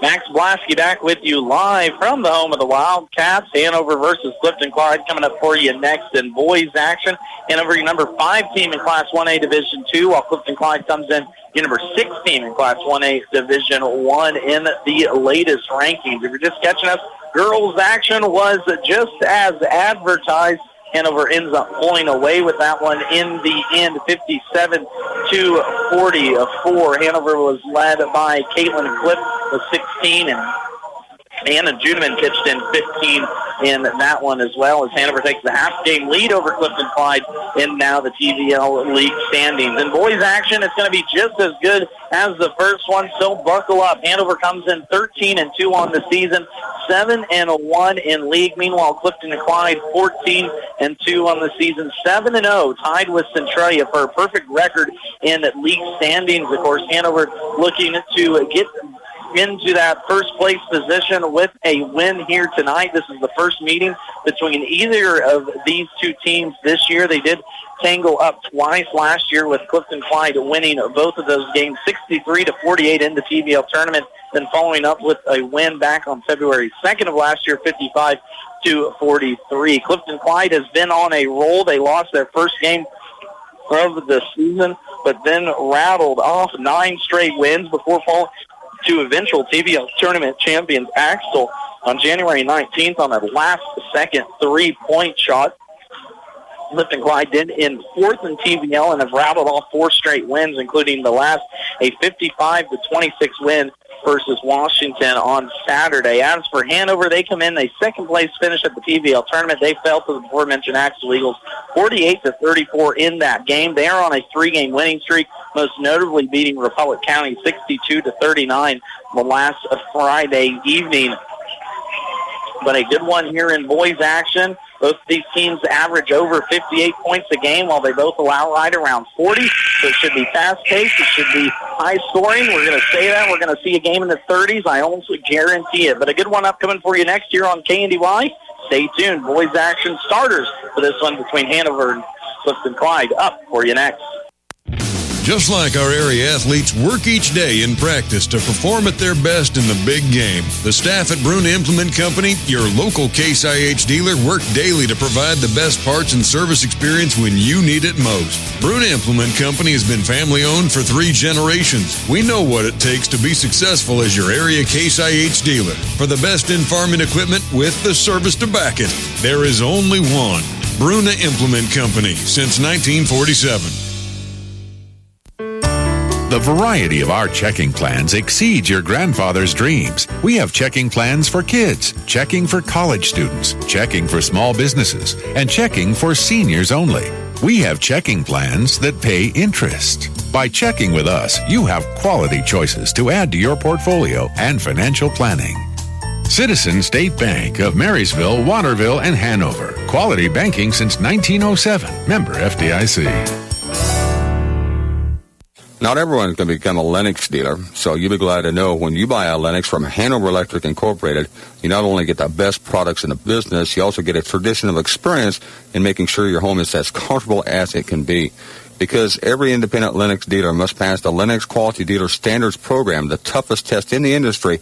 Max Blasky back with you live from the home of the Wildcats. Hanover versus Clifton-Clyde coming up for you next in boys action. Hanover, your number 5 team in Class 1A Division 2, while Clifton-Clyde comes in your number 6 team in Class 1A Division 1 in the latest rankings. If you're just catching us, girls action was just as advertised. Hanover ends up pulling away with that one in the end, 57-44. Hanover was led by Caitlin Cliff with 16, and Anna Juneman pitched in 15 in that one as well, as Hanover takes the half-game lead over Clifton-Clyde in now the TVL League standings. In boys action, it's going to be just as good as the first one, so buckle up. Hanover comes in 13-2 on the season, 7-1 in league. Meanwhile, Clifton-Clyde 14-2 on the season, 7-0, tied with Centralia for a perfect record in league standings. Of course, Hanover looking to get into that first place position with a win here tonight. This is the first meeting between either of these two teams this year. They did tangle up twice last year, with Clifton-Clyde winning both of those games 63-48 in the TVL tournament, then following up with a win back on February 2nd of last year, 55-43. Clifton-Clyde has been on a roll. They lost their first game of the season, but then rattled off 9 straight wins before falling to eventual TVL tournament champions Axtell on January 19th on a last-second 3-point shot. Clifton-Clyde did in 4th in TVL and have rattled off 4 straight wins, including the last, a 55-26 win versus Washington on Saturday. As for Hanover, they come in a second-place finish at the TVL tournament. They fell to the before-mentioned Axtell Eagles 48-34 in that game. They are on a 3-game winning streak, most notably beating Republic County 62-39 the last Friday evening. But a good one here in boys action. Both of these teams average over 58 points a game, while they both allow right around 40. So it should be fast-paced. It should be high-scoring. We're going to say that. We're going to see a game in the 30s. I almost guarantee it. But a good one upcoming for you next year on KNDY. Stay tuned. Boys action starters for this one between Hanover and Clifton-Clyde up for you next. Just like our area athletes work each day in practice to perform at their best in the big game, the staff at Bruna Implement Company, your local Case IH dealer, work daily to provide the best parts and service experience when you need it most. Bruna Implement Company has been family-owned for 3 generations. We know what it takes to be successful as your area Case IH dealer. For the best in farming equipment with the service to back it, there is only one. Bruna Implement Company, since 1947. The variety of our checking plans exceeds your grandfather's dreams. We have checking plans for kids, checking for college students, checking for small businesses, and checking for seniors only. We have checking plans that pay interest. By checking with us, you have quality choices to add to your portfolio and financial planning. Citizen State Bank of Marysville, Waterville, and Hanover. Quality banking since 1907. Member FDIC. Not everyone can become a Lennox dealer, so you'll be glad to know when you buy a Lennox from Hanover Electric Incorporated, you not only get the best products in the business, you also get a tradition of experience in making sure your home is as comfortable as it can be. Because every independent Lennox dealer must pass the Lennox Quality Dealer Standards Program, the toughest test in the industry.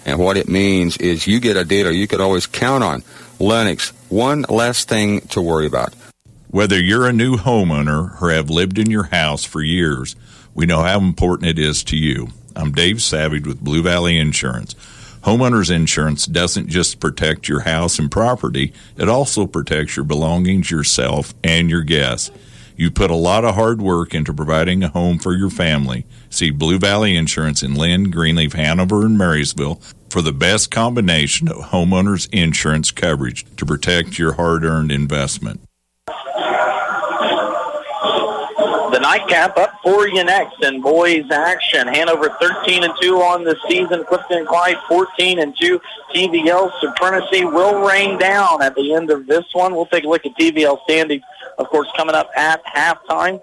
And what it means is you get a dealer you could always count on. Lennox, one less thing to worry about. Whether you're a new homeowner or have lived in your house for years, we know how important it is to you. I'm Dave Savage with Blue Valley Insurance. Homeowners insurance doesn't just protect your house and property, it also protects your belongings, yourself, and your guests. You put a lot of hard work into providing a home for your family. See Blue Valley Insurance in Lynn, Greenleaf, Hanover, and Marysville for the best combination of homeowners insurance coverage to protect your hard-earned investment. The nightcap up for you next in boys action. Hanover 13-2 on the season. Clifton-Clyde 14-2. TVL supremacy will rain down at the end of this one. We'll take a look at TVL standings, of course, coming up at halftime,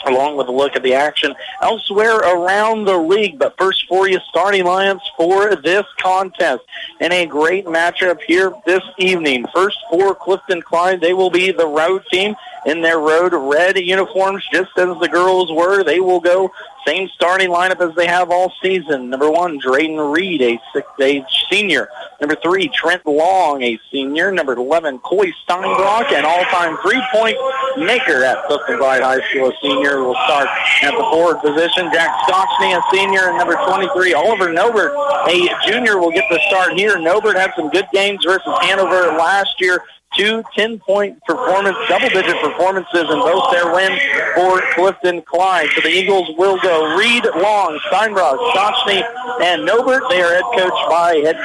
along with a look at the action elsewhere around the league. But first for you, starting lineups for this contest. And a great matchup here this evening. First for Clifton-Clyde, they will be the road team in their road red uniforms, just as the girls were. They will go Same starting lineup as they have all season. Number 1, Drayden Reed, a 6'8" senior. Number 3, Trent Long, a senior. Number 11, Coy Steinbrock, an all-time three-point maker at Clifton-Clyde High School, a senior, will start at the forward position. Jack Stockney, a senior, and number 23, Oliver Nobert, a junior, will get the start here. Nobert had some good games versus Hanover last year. 2 10-point performance, double-digit performances in both their wins for Clifton-Clyde. So the Eagles will go Reed, Long, Steinbrock, Stockney, and Nobert. They are head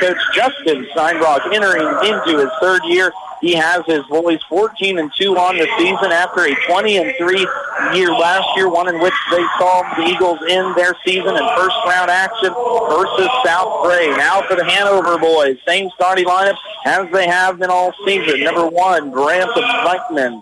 coach Justin Steinbrock, entering into his third year. He has his boys 14-2 on the season after a 20-3 year last year, one in which they saw the Eagles end their season in first-round action versus South Gray. Now for the Hanover boys, same starting lineup as they have been all season. Number 1, Grant Spikeman.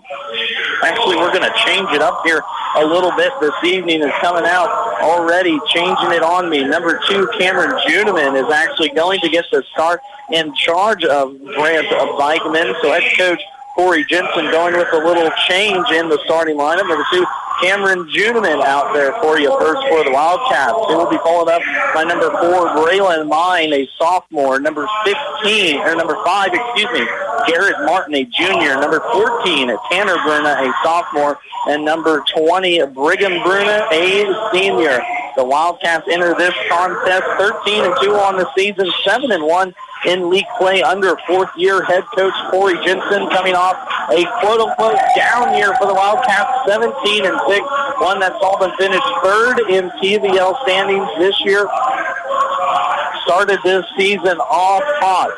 Actually, we're going to change it up here a little bit this evening. Is coming out already, changing it on me. Number 2, Cameron Juneman, is actually going to get the start in charge of Grant Bikeman. So head coach Corey Jensen going with a little change in the starting lineup. Number 2, Cameron Juneman out there for you first for the Wildcats. It will be followed up by number 4, Braylon Mine, a sophomore. Number 5, Garrett Martin, a junior. Number 14, Tanner Bruna, a sophomore. And number 20, Brigham Bruna, a senior. The Wildcats enter this contest 13-2 on the season, 7-1 in league play under fourth-year head coach Corey Jensen, coming off a quote-unquote down year for the Wildcats, 17-6, one that's all been finished third in TVL standings this year. Started this season off hot.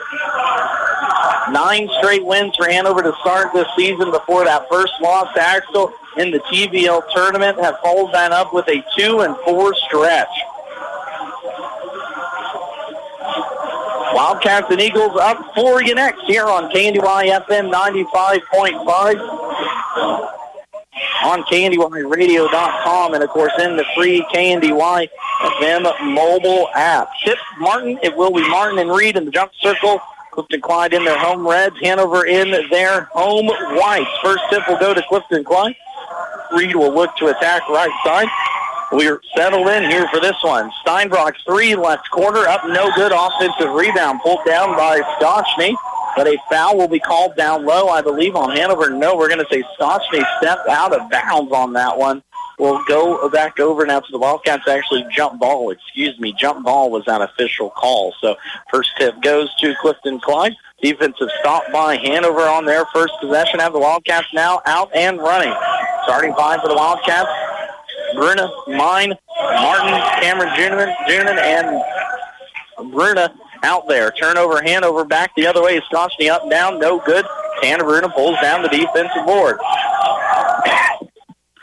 9 straight wins for Hanover to start this season before that first loss to Axtell in the TVL tournament. Have followed that up with a 2-4 stretch. Wildcats and Eagles up for you next here on KNDY FM 95.5, on KNDYradio.com, and, of course, in the free KNDY FM mobile app. Tip Martin. It will be Martin and Reed in the jump circle. Clifton-Clyde in their home reds. Hanover in their home whites. First tip will go to Clifton-Clyde. Reed will look to attack right side. We're settled in here for this one. Steinbrock's 3 left corner, up no good. Offensive rebound pulled down by Stockney, but a foul will be called down low, I believe, on Hanover. No, we're going to say Stockney stepped out of bounds on that one. We'll go back over now to the Wildcats. Actually, jump ball was that official call. So first tip goes to Clifton-Clyde. Defensive stop by Hanover on their first possession. Have the Wildcats now out and running. Starting 5 for the Wildcats. Bruna, Mine, Martin, Cameron Juneman, and Bruna out there. Turnover, Hanover back the other way. Stockney up, down, no good. Tanner Bruna pulls down the defensive board.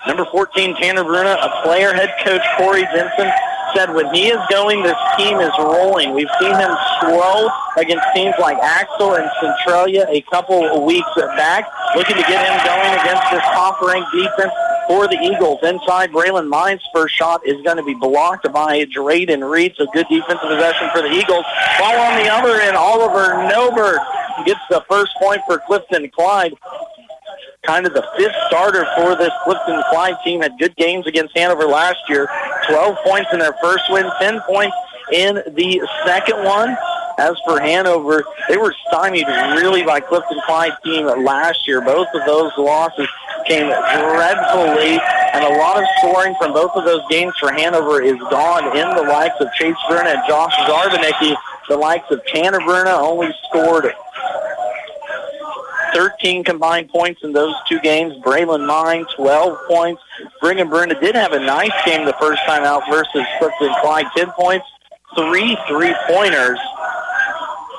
Number 14, Tanner Bruna, a player. Head coach Corey Jensen said when he is going, this team is rolling. We've seen him slow against teams like Axtell and Centralia a couple of weeks back, looking to get him going against this top-ranked defense for the Eagles. Inside, Braylon Mine's first shot is going to be blocked by Drayden Reed, so good defensive possession for the Eagles. While on the other end, Oliver Nobert gets the first point for Clifton-Clyde. Kind of the 5th starter for this Clifton-Clyde team. Had good games against Hanover last year. 12 points in their first win, 10 points in the second one. As for Hanover, they were stymied really by Clifton-Clyde team last year. Both of those losses came dreadfully, and a lot of scoring from both of those games for Hanover is gone in the likes of Chase Bruna and Josh Zarbanicki. The likes of Tanner Bruna only scored 13 combined points in those 2 games. Braylon Mine, 12 points. Brigham Bruna did have a nice game the first time out versus Clifton-Clyde, 10 points, 3 3-pointers.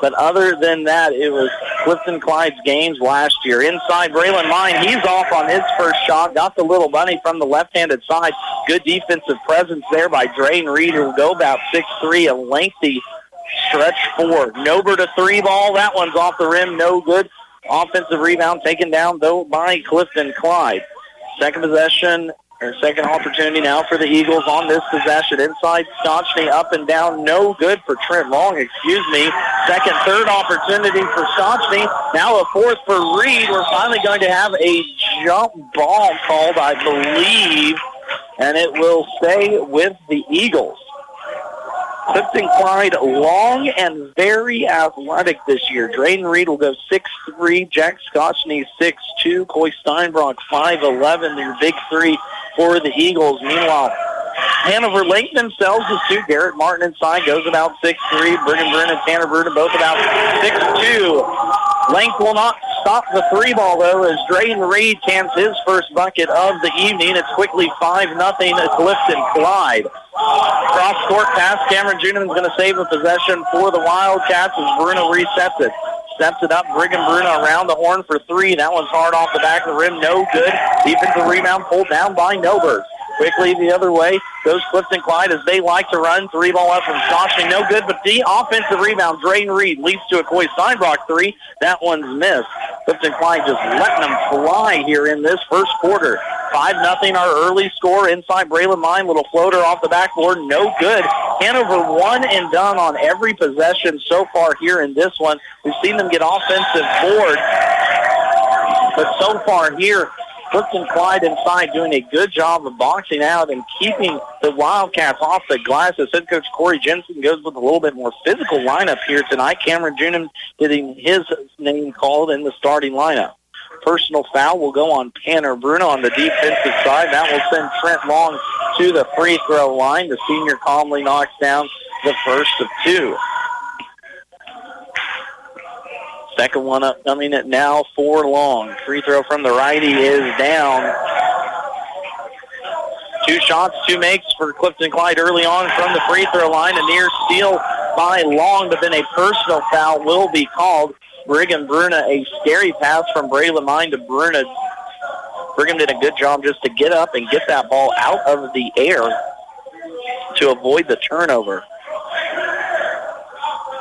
But other than that, it was Clifton-Clyde's games last year. Inside, Braylon Mine, he's off on his first shot. Got the little bunny from the left-handed side. Good defensive presence there by Drayden Reed, who will go about 6'3", a lengthy stretch 4. Nobert a 3-ball. That one's off the rim, no good. Offensive rebound taken down, though, by Clifton-Clyde. Second opportunity now for the Eagles on this possession. Inside, Stockney up and down, no good for Trent Long, Second, third opportunity for Stockney. Now a 4th for Reed. We're finally going to have a jump ball called, I believe. and it will stay with the Eagles. Clifton-Clyde, long and very athletic this year. Drayden Reed will go 6'3", Jack Scotchney 6'2", Coy Steinbrock 5'11", your big three for the Eagles. Meanwhile, Hanover length themselves as two. Garrett Martin inside goes about 6'3". Brigham Brunn and Tanner Bruder both about 6'2". Length will not stop the three ball, though, as Drayden Reed cans his first bucket of the evening. It's quickly 5-0 Clifton-Clyde. Cross-court pass. Cameron Juniman's going to save a possession for the Wildcats as Bruno resets it. Steps it up. Brigham Bruno around the horn for three. That one's hard off the back of the rim. No good. Defensive rebound pulled down by Noberg. Quickly the other way goes Clifton-Clyde as they like to run. Three ball up from Scotchney. No good, but the offensive rebound. Drayden Reed leads to a Coy Steinbrock three. That one's missed. Clifton-Clyde just letting them fly here in this first quarter. 5-0 our early score inside Braylon Mine. Little floater off the backboard. No good. Hanover one and done on every possession so far here in this one. We've seen them get offensive board, but so far here, Clifton-Clyde inside doing a good job of boxing out and keeping the Wildcats off the glass as head coach Corey Jensen goes with a little bit more physical lineup here tonight. Cameron Juniman getting his name called in the starting lineup. Personal foul will go on Tanner Bruno on the defensive side. That will send Trent Long to the free throw line. The senior calmly knocks down the first of two. Second one up coming it now for Long. Free throw from the righty is down. Two shots, two makes for Clifton-Clyde early on from the free throw line. A near steal by Long, but then a personal foul will be called. Brigham Bruna, a scary pass from Braylon Mine to Bruna. Brigham did a good job just to get up and get that ball out of the air to avoid the turnover.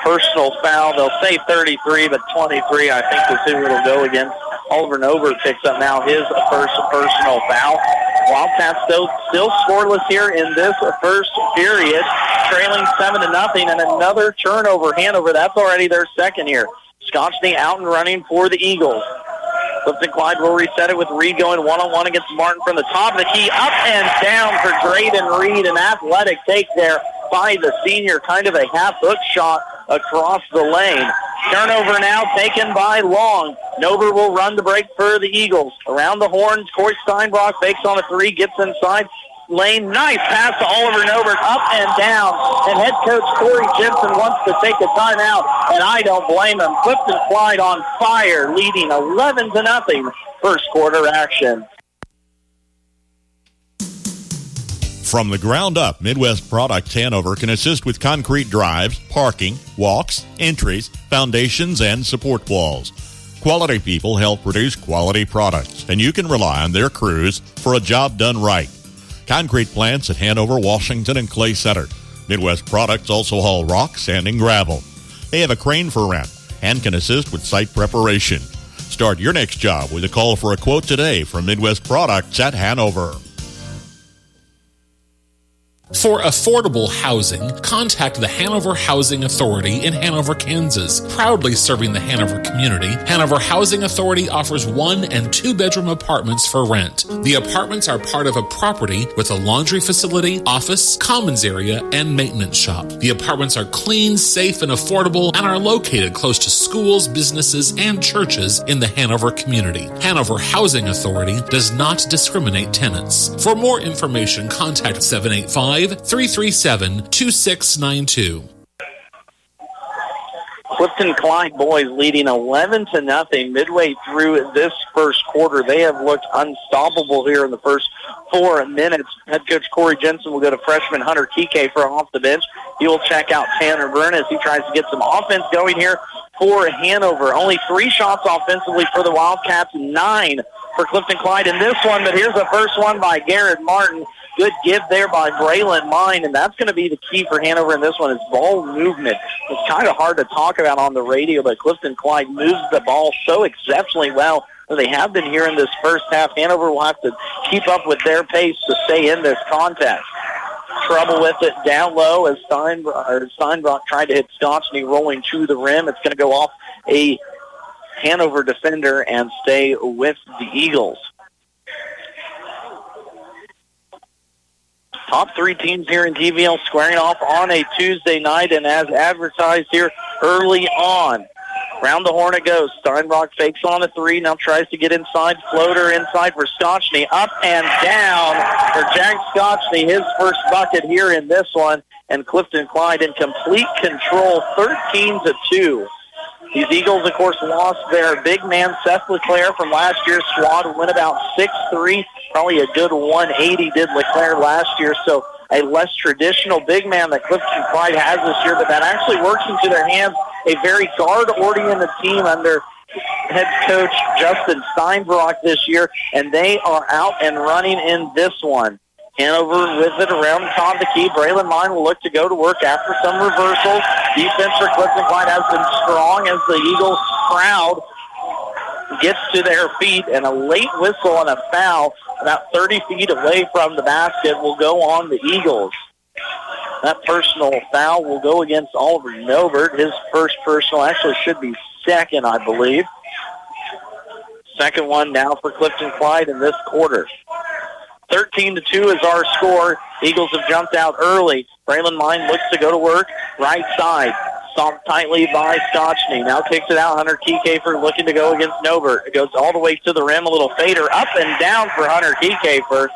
Personal foul. They'll say 33, but 23, I think, is who it'll go against. Oliver Nober picks up now his first personal foul. Wildcats still scoreless here in this first period, trailing 7-0, and another turnover. Hanover, that's already their second here. Scotchney out and running for the Eagles. Clifton-Clyde will reset it with Reed going one-on-one against Martin from the top of the key. Up and down for Drayden Reed. An athletic take there by the senior. Kind of a half-hook shot across the lane. Turnover now taken by Long. Nober will run the break for the Eagles. Around the horn, Coy Steinbrock fakes on a three, gets inside lane. Nice pass to Oliver Nober, up and down. And head coach Corey Jensen wants to take a timeout, and I don't blame him. Clifton-Clyde on fire, leading 11-0 first quarter action. From the ground up, Midwest Products Hanover can assist with concrete drives, parking, walks, entries, foundations, and support walls. Quality people help produce quality products, and you can rely on their crews for a job done right. Concrete plants at Hanover, Washington, and Clay Center. Midwest Products also haul rock, sand, and gravel. They have a crane for rent and can assist with site preparation. Start your next job with a call for a quote today from Midwest Products at Hanover. For affordable housing, contact the Hanover Housing Authority in Hanover, Kansas. Proudly serving the Hanover community, Hanover Housing Authority offers 1- and 2-bedroom apartments for rent. The apartments are part of a property with a laundry facility, office, commons area, and maintenance shop. The apartments are clean, safe, and affordable and are located close to schools, businesses, and churches in the Hanover community. Hanover Housing Authority does not discriminate tenants. For more information, contact 785-337-2692. Clifton-Clyde boys leading 11-0 midway through this first quarter. They have looked unstoppable here in the first 4 minutes. Head coach Corey Jensen will go to freshman Hunter Kike for off the bench. He will check out Tanner Bruno as he tries to get some offense going here for Hanover. Only 3 shots offensively for the Wildcats, 9 for Clifton-Clyde in this one, but here's the first one by Garrett Martin. Good give there by Braylon Mine, and that's going to be the key for Hanover in this one is ball movement. It's kind of hard to talk about on the radio, but Clifton-Clyde moves the ball so exceptionally well. They have been here in this first half. Hanover will have to keep up with their pace to stay in this contest. Trouble with it down low as Steinbrock tried to hit Scotchney rolling to the rim. It's going to go off a Hanover defender and stay with the Eagles. Top three teams here in TVL squaring off on a Tuesday night, and as advertised here early on. Round the horn it goes. Steinbrock fakes on a three, now tries to get inside. Floater inside for Scotchney. Up and down for Jack Scotchney, his first bucket here in this one. And Clifton-Clyde in complete control, 13-2. These Eagles, of course, lost their big man, Seth LeClaire, from last year's squad, went about 6'3", probably a good 180 did LeClaire last year, so a less traditional big man that Clifton-Clyde has this year, but that actually works into their hands. A very guard-oriented team under head coach Justin Steinbrock this year, and they are out and running in this one. Hanover with it around the top of the key. Braylon Mine will look to go to work after some reversals. Defense for Clifton-Clyde has been strong as the Eagles crowd gets to their feet, and a late whistle and a foul about 30 feet away from the basket will go on the Eagles. That personal foul will go against Oliver Nobert. His first personal, actually should be second, I believe. Second one now for Clifton-Clyde in this quarter. 13-2 is our score. Eagles have jumped out early. Braylon Mine looks to go to work. Right side. Stomped tightly by Scotchney. Now kicks it out. Hunter Keycafer looking to go against Nobert. It goes all the way to the rim. A little fader up and down for Hunter Keycafer.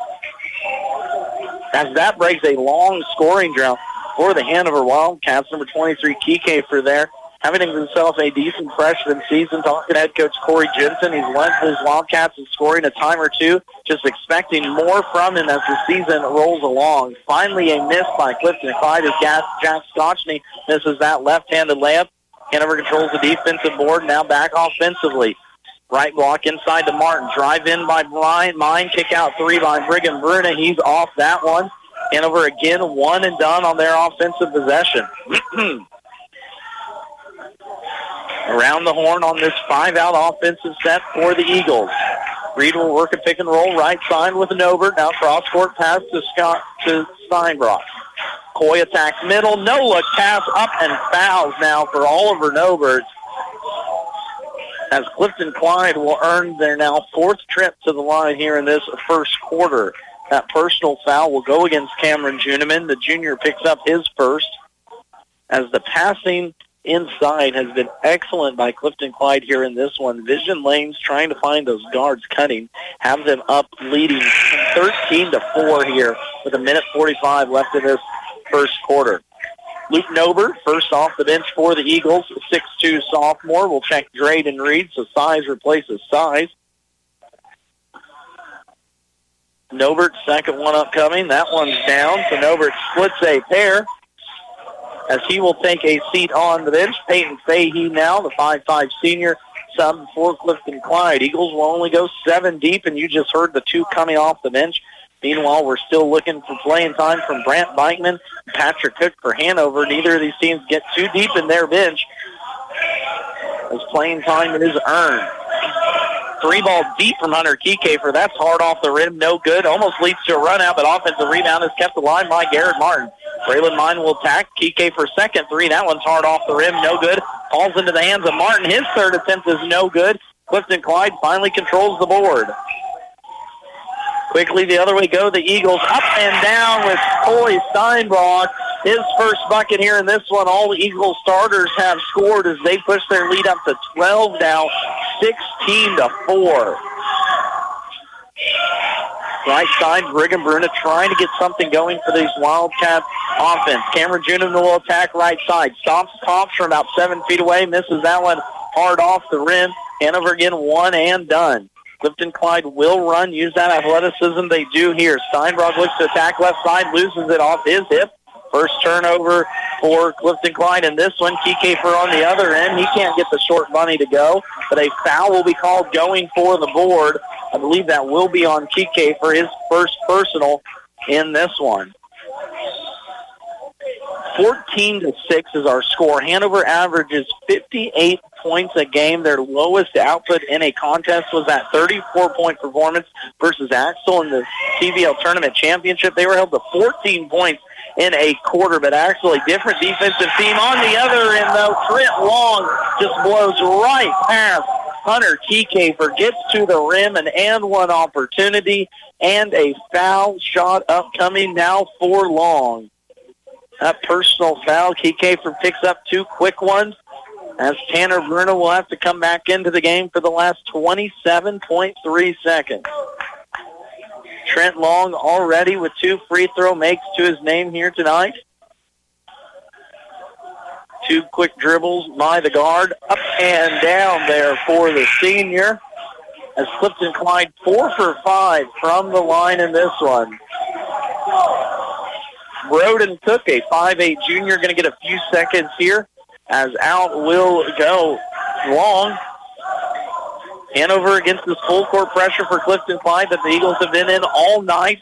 As that breaks a long scoring drought for the Hanover Wildcats. Number 23, Keycafer there, having himself a decent freshman season. Talking to head coach Corey Jensen, he's led his Wildcats in scoring a time or two. Just expecting more from him as the season rolls along. Finally a miss by Clifton-Clyde as Jack Scotchney misses that left-handed layup. Hanover controls the defensive board, now back offensively. Right block inside to Martin. Drive in by Brian. Mine kick out three by Brigham Bruna. He's off that one. Hanover again one and done on their offensive possession. Around the horn on this 5-out offensive set for the Eagles. Reed will work a pick and roll right side with Nobert. Now cross-court pass to Steinbrock. Coy attacks middle. No-look pass up and fouls now for Oliver Nobert. As Clifton-Clyde will earn their now fourth trip to the line here in this first quarter. That personal foul will go against Cameron Juniman. The junior picks up his first. As the passing inside has been excellent by Clifton-Clyde here in this one. Vision lanes trying to find those guards cutting. Have them up leading 13-4 here with 1:45 left in this first quarter. Luke Nobert, first off the bench for the Eagles, 6'2 sophomore. We'll check Drayden Reed, so size replaces size. Nobert, second one upcoming. That one's down, so Nobert splits a pair as he will take a seat on the bench. Peyton Fahey now, the 5'5 senior, sub for Clifton-Clyde. Eagles will only go 7 deep, and you just heard the two coming off the bench. Meanwhile, we're still looking for playing time from Brant Beichman and Patrick Cook for Hanover. Neither of these teams get too deep in their bench as playing time is earned. 3-ball deep from Hunter Keycafer. That's hard off the rim. No good. Almost leads to a run out, but offensive rebound is kept alive by Garrett Martin. Braylon Mine will attack. Keycafer second three. That one's hard off the rim. No good. Falls into the hands of Martin. His third attempt is no good. Clifton-Clyde finally controls the board. Quickly the other way go the Eagles. Up and down with Coy Steinbrock. His first bucket here in this one. All the Eagles starters have scored as they push their lead up to 12 now, 16-4. Right side, Brigham Bruna trying to get something going for these Wildcats offense. Cameron Juniman will attack right side. Stomps from about 7 feet away. Misses that one hard off the rim. Hanover again one and done. Clifton-Clyde will run, use that athleticism they do here. Steinbrock looks to attack left side, loses it off his hip. First turnover for Clifton-Clyde in this one. Keycafer on the other end. He can't get the short bunny to go, but a foul will be called going for the board. I believe that will be on Keycafer, his first personal in this one. 14-6 is our score. Hanover averages 58 points a game. Their lowest output in a contest was that 34-point performance versus Axel in the CVL Tournament Championship. They were held to 14 points in a quarter, but actually different defensive team on the other end, though. Trent Long just blows right past Hunter Kiekefer gets to the rim, an and one opportunity, and a foul shot upcoming now for Long. That personal foul, Kiekefer picks up 2 quick ones, as Tanner Bruno will have to come back into the game for the last 27.3 seconds. Trent Long already with 2 free throw makes to his name here tonight. 2 quick dribbles by the guard, up and down there for the senior. As Clifton-Clyde 4 for 5 from the line in this one. Broden Cook, a 5'8 junior, going to get a few seconds here, as out will go Long. Hanover against this full court pressure for Clifton-Clyde that the Eagles have been in all night.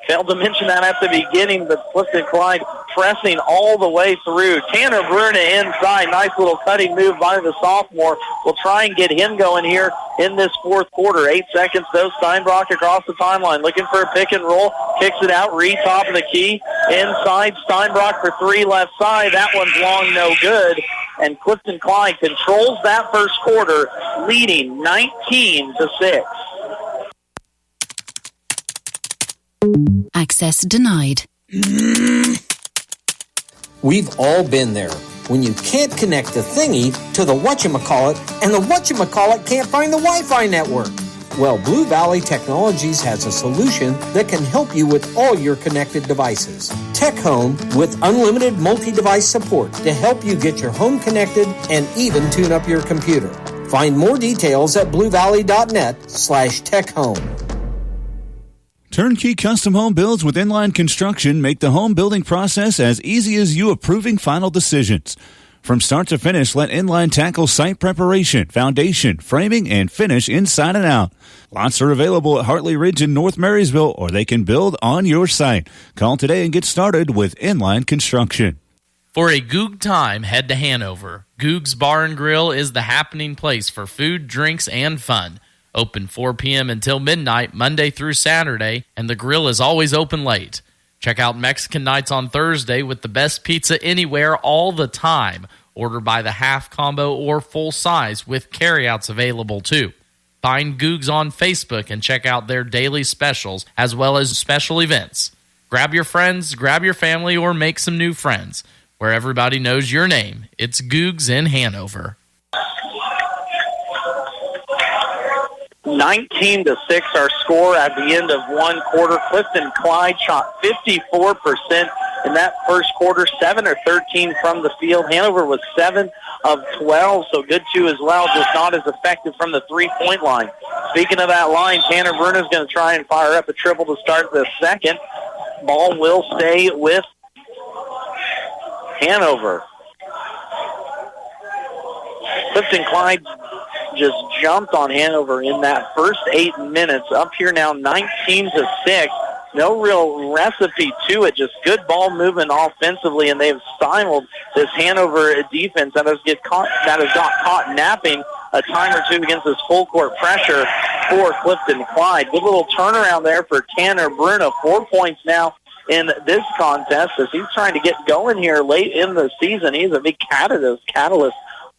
Failed to mention that at the beginning, but Clifton-Clyde pressing all the way through. Tanner Bruna inside. Nice little cutting move by the sophomore. We'll try and get him going here in this fourth quarter. 8 seconds, though. Steinbrock across the timeline. Looking for a pick and roll. Kicks it out. Reed top of the key. Inside. Steinbrock for 3 left side. That one's long, no good. And Clifton-Clyde controls that first quarter, leading 19-6. Access denied. We've all been there. When you can't connect the thingy to the whatchamacallit, and the whatchamacallit can't find the Wi-Fi network. Well, Blue Valley Technologies has a solution that can help you with all your connected devices. Tech Home with unlimited multi-device support to help you get your home connected and even tune up your computer. Find more details at bluevalley.net/techhome. Turnkey custom home builds with Inline Construction make the home building process as easy as you approving final decisions. From start to finish, let Inline tackle site preparation, foundation, framing, and finish inside and out. Lots are available at Hartley Ridge in North Marysville, or they can build on your site. Call today and get started with Inline Construction. For a Goog time, head to Hanover. Goog's Bar and Grill is the happening place for food, drinks, and fun. Open 4 p.m. until midnight, Monday through Saturday, and the grill is always open late. Check out Mexican nights on Thursday with the best pizza anywhere all the time. Order by the half combo or full size with carryouts available too. Find Googs on Facebook and check out their daily specials as well as special events. Grab your friends, grab your family, or make some new friends. Where everybody knows your name, it's Googs in Hanover. 19-6 our score at the end of one quarter. Clifton-Clyde shot 54% in that first quarter, 7 or 13 from the field. Hanover was 7 of 12, so good too as well, just not as effective from the three-point line. Speaking of that line, Tanner Bruno's going to try and fire up a triple to start the second. Ball will stay with Hanover. Clifton-Clyde just jumped on Hanover in that first 8 minutes. Up here now 19-6. No real recipe to it, just good ball movement offensively, and they've stymied this Hanover defense that has got caught napping a time or two against this full court pressure for Clifton-Clyde. Good little turnaround there for Tanner Bruno. 4 points now in this contest as he's trying to get going here late in the season. He's a big catalyst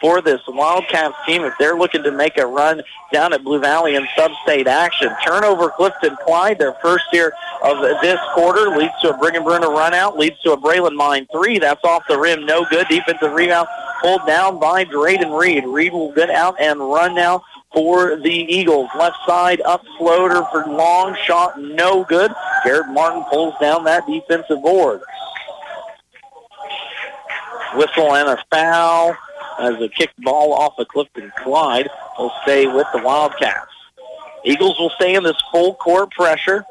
for this Wildcats team if they're looking to make a run down at Blue Valley in sub-state action. Turnover Clifton-Clyde, their first here of this quarter, leads to a Brigham Bruner run out, leads to a Braylon Mine three. That's off the rim, no good. Defensive rebound pulled down by Drayden Reed. Reed will get out and run now for the Eagles. Left side up floater for long shot, no good. Garrett Martin pulls down that defensive board. Whistle and a foul as a kicked ball off of Clifton-Clyde will stay with the Wildcats. Eagles will stay in this full court pressure.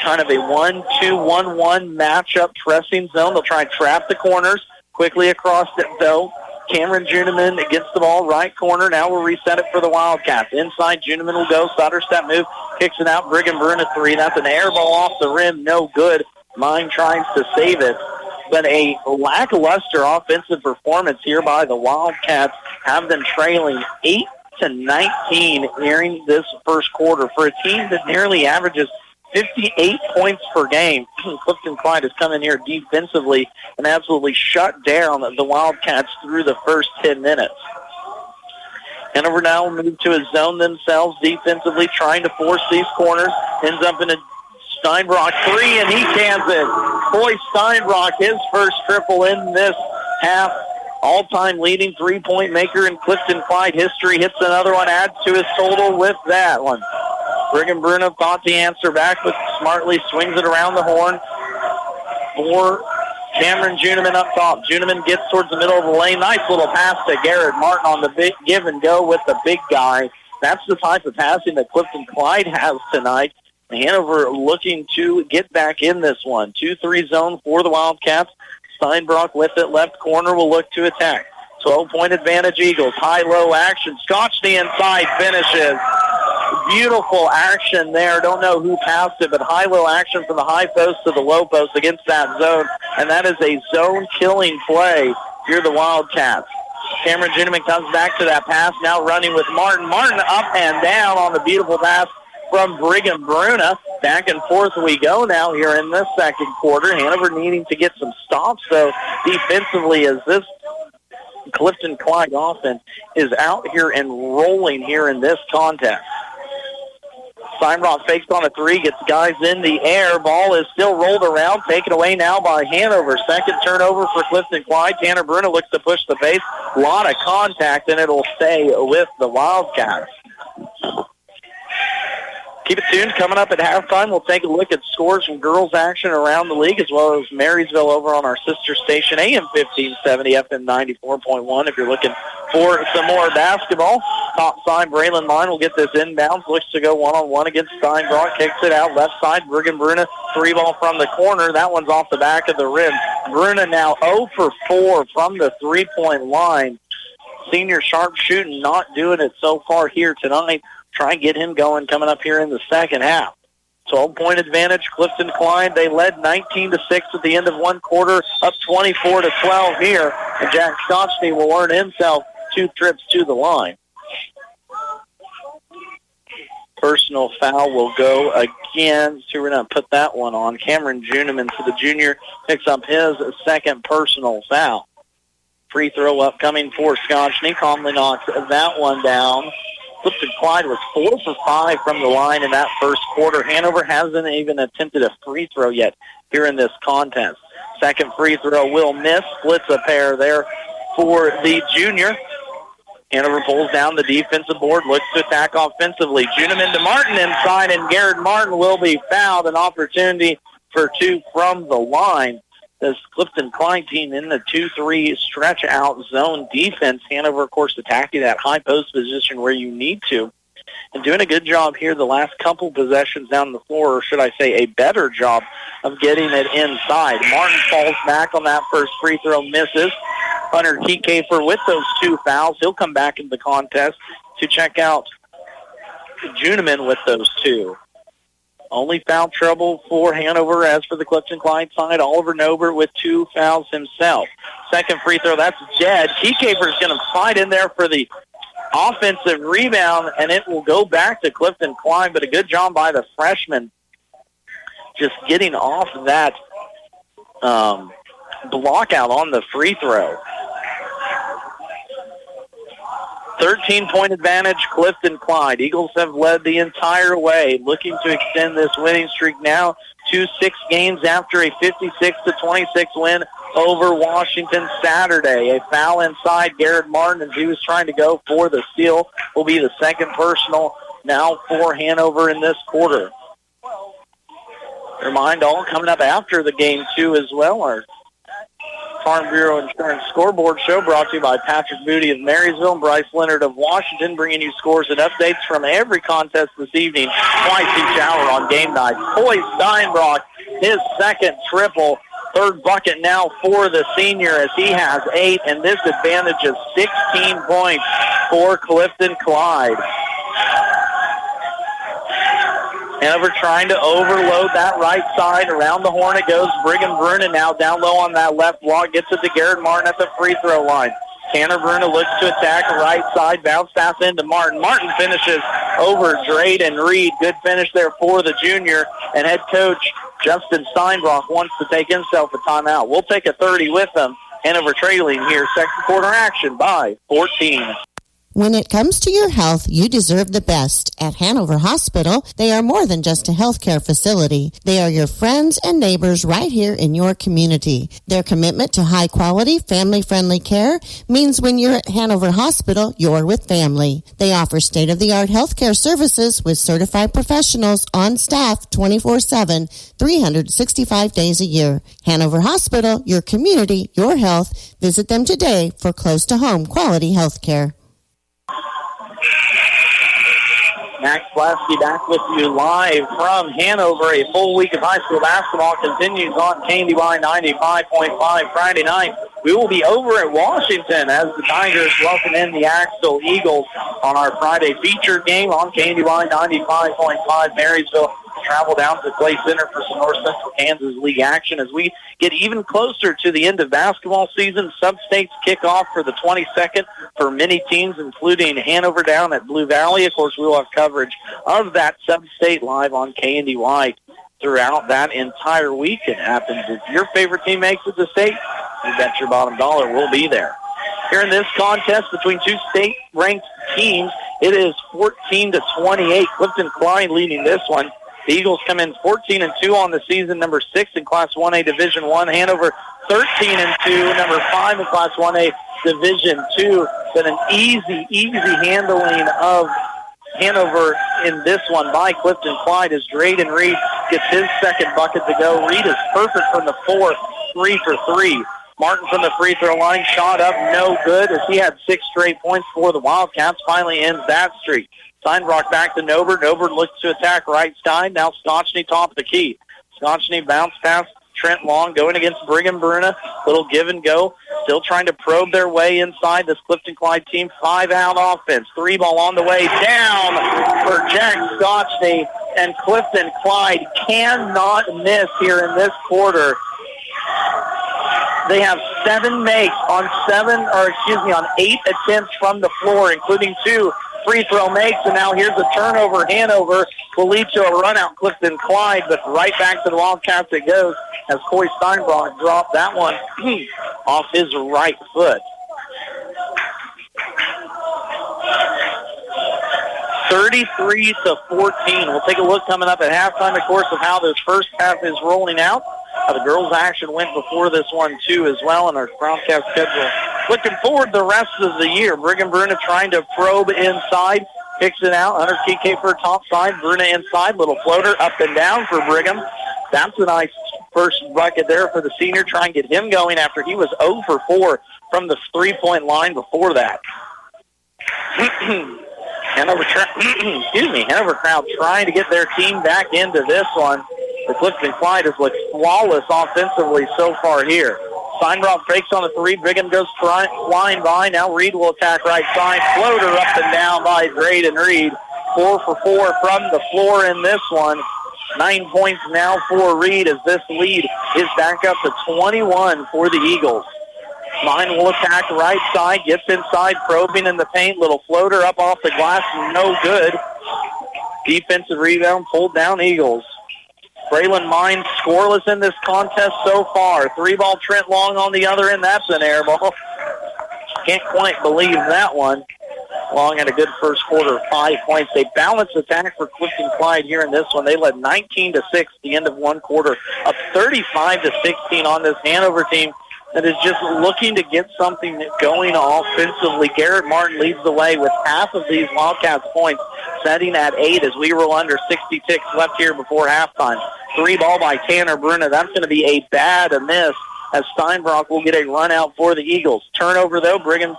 Kind of a 1-2-1-1 matchup pressing zone. They'll try and trap the corners. Quickly across it, though. Cameron Juneman gets the ball right corner. Now we'll reset it for the Wildcats. Inside, Juneman will go. Stutter step move. Kicks it out. Brigham Bruner three. That's an air ball off the rim. No good. Mine tries to save it. But a lackluster offensive performance here by the Wildcats have them trailing 8-19 nearing this first quarter. For a team that nearly averages 58 points per game, Clifton-Clyde has come in here defensively and absolutely shut down the Wildcats through the first 10 minutes. Hanover now will move to a zone themselves defensively, trying to force these corners. Ends up in a Steinbrock three, and he cans it. Boy, Steinbrock, his first triple in this half. All-time leading three-point maker in Clifton-Clyde history. Hits another one, adds to his total with that one. Brigham Bruno thought the answer back, but smartly swings it around the horn for Cameron Juneman up top. Juneman gets towards the middle of the lane. Nice little pass to Garrett Martin on the big give and go with the big guy. That's the type of passing that Clifton-Clyde has tonight. Hanover looking to get back in this one. 2-3 zone for the Wildcats. Steinbrock with it. Left corner will look to attack. 12-point advantage Eagles. High-low action. Scotch the inside finishes. Beautiful action there. Don't know who passed it, but high-low action from the high post to the low post against that zone. And that is a zone-killing play. You're the Wildcats. Cameron Juneman comes back to that pass. Now running with Martin. Martin up and down on the beautiful pass from Brigham Bruna. Back and forth we go now here in this second quarter. Hanover needing to get some stops, though, defensively, as this Clifton-Clyde offense is out here and rolling here in this contest. Steinbrock fakes on a three, gets guys in the air. Ball is still rolled around, taken away now by Hanover. Second turnover for Clifton-Clyde. Tanner Bruna looks to push the base. A lot of contact, and it'll stay with the Wildcats. Keep it tuned. Coming up at halftime, we'll take a look at scores from girls action around the league, as well as Marysville over on our sister station, AM 1570, FM 94.1. If you're looking for some more basketball, top side, Braylon Line will get this inbounds. Looks to go one-on-one against Steinbrock. Kicks it out left side. Brigham Bruna, three ball from the corner. That one's off the back of the rim. Bruna now 0 for 4 from the three-point line. Senior sharpshooting, not doing it so far here tonight. Try and get him going coming up here in the second half. 12-point advantage, Clifton-Clyde. They led 19-6 at the end of one quarter, up 24-12 here. And Jack Scotchney will earn himself 2 trips to the line. Personal foul will go again. So we're going to put that one on. Cameron Juneman, so the junior picks up his second personal foul. Free throw upcoming for Scotchney. Calmly knocks that one down. Clifton-Clyde was 4 for 5 from the line in that first quarter. Hanover hasn't even attempted a free throw yet here in this contest. Second free throw will miss. Splits a pair there for the junior. Hanover pulls down the defensive board, looks to attack offensively. Juneman to Martin inside, and Garrett Martin will be fouled. An opportunity for 2 from the line. This Clifton-Clyde team in the 2-3 stretch-out zone defense. Hanover, of course, attacking that high post position where you need to. And doing a good job here the last couple possessions down the floor, or should I say a better job of getting it inside. Martin falls back on that first free throw, misses. Hunter Kiekefer with those 2 fouls. He'll come back in the contest to check out Juneman with those 2. Only foul trouble for Hanover. As for the Clifton-Clyde side, Oliver Nober with 2 fouls himself. Second free throw, that's Jed. Kiekefer's going to fight in there for the offensive rebound, and it will go back to Clifton-Clyde, but a good job by the freshman just getting off that block out on the free throw. 13-point advantage, Clifton-Clyde. Eagles have led the entire way, looking to extend this winning streak now to 6 games after a 56-26 win over Washington Saturday. A foul inside Garrett Martin as he was trying to go for the steal will be the second personal now for Hanover in this quarter. Remind all coming up after the game, too, as well. Our Farm Bureau Insurance Scoreboard Show brought to you by Patrick Moody of Marysville and Bryce Leonard of Washington, bringing you scores and updates from every contest this evening, twice each hour on game night. Coy Steinbrock, his second triple, third bucket now for the senior as he has 8, and this advantage is 16 points for Clifton-Clyde. Hanover trying to overload that right side. Around the horn it goes. Brigham Bruna now down low on that left block. Gets it to Garrett Martin at the free throw line. Tanner Bruna looks to attack right side. Bounce pass into Martin. Martin finishes over Drade and Reed. Good finish there for the junior. And head coach Justin Steinbrock wants to take himself a timeout. We'll take a 30 with them. Hanover trailing here. Second quarter action by 14. When it comes to your health, you deserve the best. At Hanover Hospital, they are more than just a healthcare facility. They are your friends and neighbors right here in your community. Their commitment to high-quality, family-friendly care means when you're at Hanover Hospital, you're with family. They offer state-of-the-art healthcare services with certified professionals on staff 24/7, 365 days a year. Hanover Hospital, your community, your health. Visit them today for close-to-home quality healthcare. Max Plasky back with you live from Hanover. A full week of high school basketball continues on KNDY 95.5 Friday night. We will be over at Washington as the Tigers welcome in the Axtell Eagles on our Friday featured game on KNDY 95.5 Marysville. Travel down to the Clay Center for some North Central Kansas League action as we get even closer to the end of basketball season. Sub-states kick off for the 22nd for many teams, including Hanover down at Blue Valley. Of course, we will have coverage of that sub-state live on KNDY throughout that entire week. It happens if your favorite team makes it to state, you bet your bottom dollar we'll be there. Here in this contest between two state-ranked teams, it is 14-28. Clifton-Clyde leading this one. The Eagles come in 14-2 on the season, number 6 in Class 1A Division I. Hanover 13-2, number 5 in Class 1A Division II. But an easy handling of Hanover in this one by Clifton-Clyde as Drayden Reed gets his second bucket to go. Reed is perfect from the 4, 3 for 3. Martin from the free throw line, shot up, no good, as he had 6 straight points for the Wildcats. Finally ends that streak. Steinbrock back to Nober. Nober looks to attack right side. Now Scotchney top of the key. Scotchney bounce pass Trent Long going against Brigham Bruna. Little give and go. Still trying to probe their way inside this Clifton-Clyde team. 5-out offense. 3 ball on the way down for Jack Scotchney. And Clifton-Clyde cannot miss here in this quarter. They have 7 makes on 8 attempts from the floor, including 2 free throw makes, and now here's a turnover. Hanover will lead to a run out Clifton-Clyde, but right back to the Wildcats it goes as Coy Steinbrock dropped that one off his right foot. 33-14. We'll take a look coming up at halftime, of course, of how this first half is rolling out. The girls' action went before this one, too, as well, in our broadcast schedule. Looking forward to the rest of the year. Brigham Bruna trying to probe inside. Kicks it out. Hunter Kike for top side. Bruna inside. Little floater up and down for Brigham. That's a nice first bucket there for the senior. Try and get him going after he was 0 for 4 from the three-point line before that. Hanover crowd trying to get their team back into this one. The Clifton-Clyde has looked flawless offensively so far here. Steinbrock breaks on the 3. Brigham goes flying by. Now Reed will attack right side. Floater up and down by Drayden Reed. 4 for 4 from the floor in this one. 9 points now for Reed as this lead is back up to 21 for the Eagles. Mine will attack right side. Gets inside, probing in the paint. Little floater up off the glass. No good. Defensive rebound pulled down Eagles. Braylon Mine scoreless in this contest so far. 3-ball Trent Long on the other end. That's an air ball. Can't quite believe that one. Long had a good first quarter of 5 points. They balanced attack for Clifton-Clyde here in this one. They led 19-6 at the end of one quarter, up 35-16 on this Hanover team that is just looking to get something going offensively. Garrett Martin leads the way with half of these Wildcats points, setting at 8 as we roll under 60 ticks left here before halftime. 3-ball by Tanner Bruna. That's going to be a bad miss as Steinbrock will get a run out for the Eagles. Turnover, though. Brigham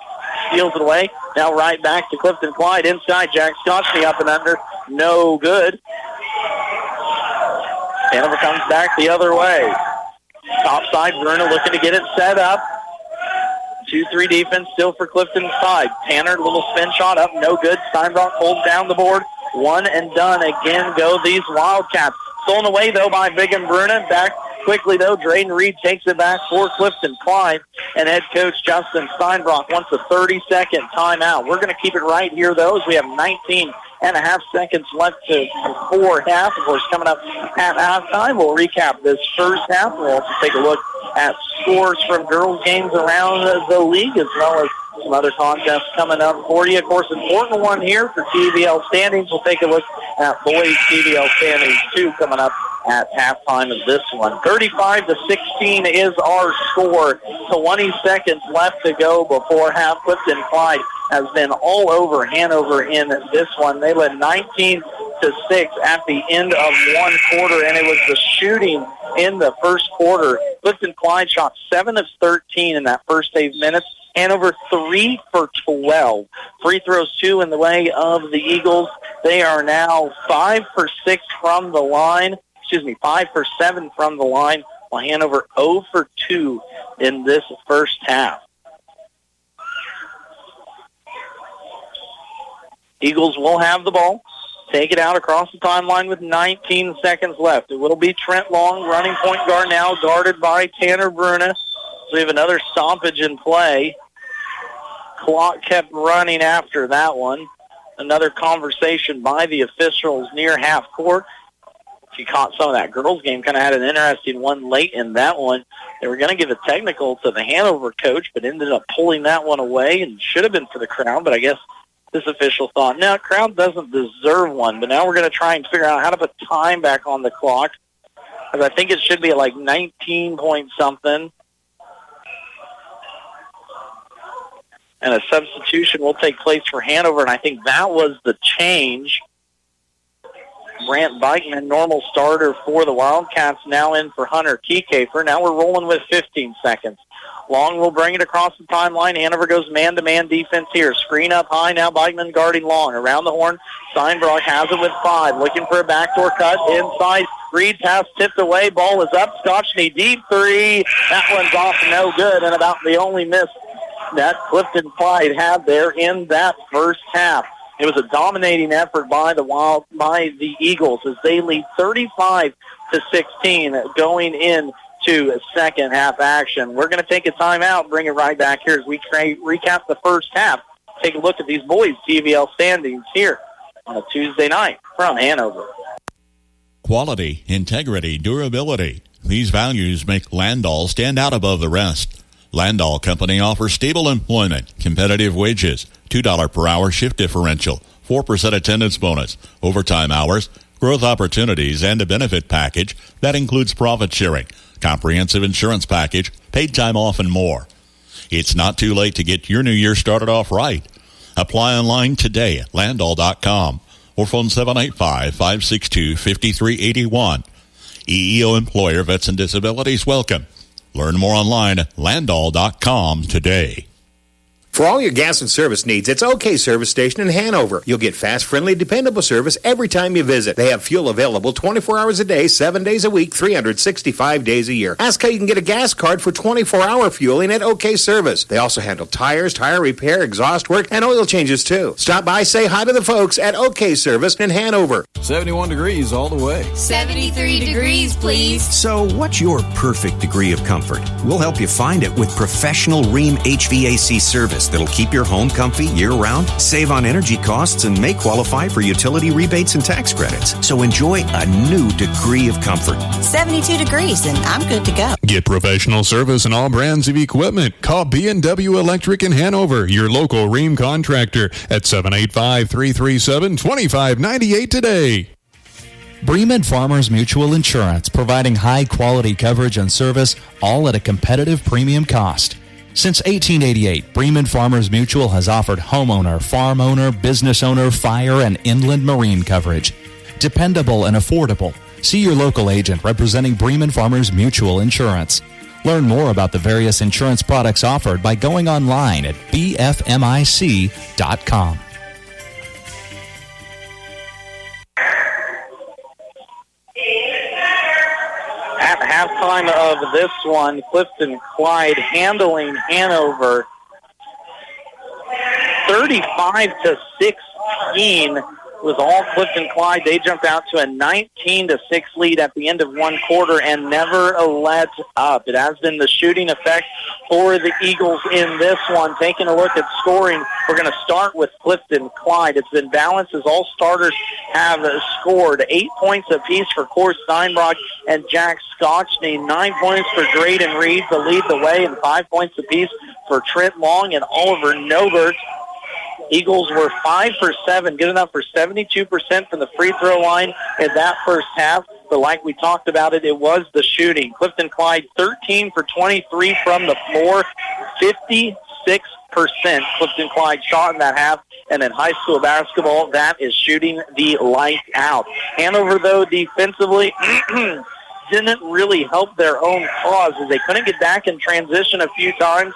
steals it away. Now right back to Clifton-Clyde. Inside, Jack Scotchney up and under. No good. Hanover comes back the other way. Top side, Bruna looking to get it set up. 2-3 defense still for Clifton-Clyde. Tanner, little spin shot up, no good. Steinbrock holds down the board. One and done. Again go these Wildcats. Stolen away, though, by Brigham Bruna. Back quickly, though. Drayden Reed takes it back for Clifton-Clyde. And head coach Justin Steinbrock wants a 30-second timeout. We're going to keep it right here, though, as we have 19.5 seconds left before half. Of course, coming up at halftime, we'll recap this first half. We'll also take a look at scores from girls' games around the league, as well as some other contests coming up for you. Of course, important one here for TVL standings. We'll take a look at boys TVL standings, too, coming up at halftime of this one. 35-16 is our score. 20 seconds left to go before half. Clifton-Clyde has been all over Hanover in this one. They led 19-6 at the end of one quarter, and it was the shooting in the first quarter. Clifton-Clyde shot 7 of 13 in that first 8 minutes. Hanover 3 for 12. Free throws 2 in the way of the Eagles. They are now 5 for 6 from the line. 5 for 7 from the line, while Hanover 0 for 2 in this first half. Eagles will have the ball. Take it out across the timeline with 19 seconds left. It will be Trent Long, running point guard now, guarded by Tanner Bruna. So we have another stoppage in play. Clock kept running after that one. Another conversation by the officials near half court. If you caught some of that girls' game, kind of had an interesting one late in that one. They were going to give a technical to the Hanover coach, but ended up pulling that one away, and should have been for the crowd, but I guess this official thought, no, crowd doesn't deserve one. But now we're going to try and figure out how to put time back on the clock, because I think it should be at like 19 point something. And a substitution will take place for Hanover, and I think that was the change. Brant Bikeman, normal starter for the Wildcats, now in for Hunter Kiekefer. Now we're rolling with 15 seconds. Long will bring it across the timeline. Hanover goes man-to-man defense here. Screen up high. Now Bikeman guarding Long. Around the horn, Steinbrock has it with 5. Looking for a backdoor cut inside. Reed pass tipped away. Ball is up. Scotchney deep 3. That one's off, no good, and about the only miss that Clifton-Clyde had there in that first half. It was a dominating effort by the Eagles as they lead 35-16 going into second half action. We're going to take a timeout, bring it right back here as we recap the first half. Take a look at these boys' TVL standings here on a Tuesday night from Hanover. Quality, integrity, durability. These values make Landau stand out above the rest. Landau Company offers stable employment, competitive wages, $2 per hour shift differential, 4% attendance bonus, overtime hours, growth opportunities, and a benefit package that includes profit sharing, comprehensive insurance package, paid time off, and more. It's not too late to get your new year started off right. Apply online today at Landau.com or phone 785-562-5381. EEO employer, vets and disabilities welcome. Learn more online at Landau.com today. For all your gas and service needs, it's OK Service Station in Hanover. You'll get fast, friendly, dependable service every time you visit. They have fuel available 24 hours a day, 7 days a week, 365 days a year. Ask how you can get a gas card for 24-hour fueling at OK Service. They also handle tires, tire repair, exhaust work, and oil changes too. Stop by, say hi to the folks at OK Service in Hanover. 71 degrees all the way. 73 degrees, please. So what's your perfect degree of comfort? We'll help you find it with professional Rheem HVAC service that'll keep your home comfy year-round, save on energy costs, and may qualify for utility rebates and tax credits. So enjoy a new degree of comfort. 72 degrees, and I'm good to go. Get professional service on all brands of equipment. Call B&W Electric in Hanover, your local Rheem contractor, at 785-337-2598 today. Bremen Farmers Mutual Insurance, providing high-quality coverage and service, all at a competitive premium cost. Since 1888, Bremen Farmers Mutual has offered homeowner, farm owner, business owner, fire, and inland marine coverage. Dependable and affordable. See your local agent representing Bremen Farmers Mutual Insurance. Learn more about the various insurance products offered by going online at bfmic.com. At halftime of this one, Clifton-Clyde handling Hanover 35-16 was all Clifton-Clyde. They jumped out to a 19-6 lead at the end of one quarter and never let up. It has been the shooting effect for the Eagles in this one. Taking a look at scoring, we're going to start with Clifton-Clyde. It's been balanced as all starters have scored. 8 points apiece for Cor Steinbrock and Jack Scotchney. 9 points for Drayden Reed to lead the way, and 5 points apiece for Trent Long and Oliver Nobert. Eagles were 5 for 7, good enough for 72% from the free throw line in that first half. But like we talked about it was the shooting. Clifton-Clyde 13 for 23 from the floor, 56% Clifton-Clyde shot in that half. And in high school basketball, that is shooting the lights out. Hanover, though, defensively didn't really help their own cause as they couldn't get back in transition a few times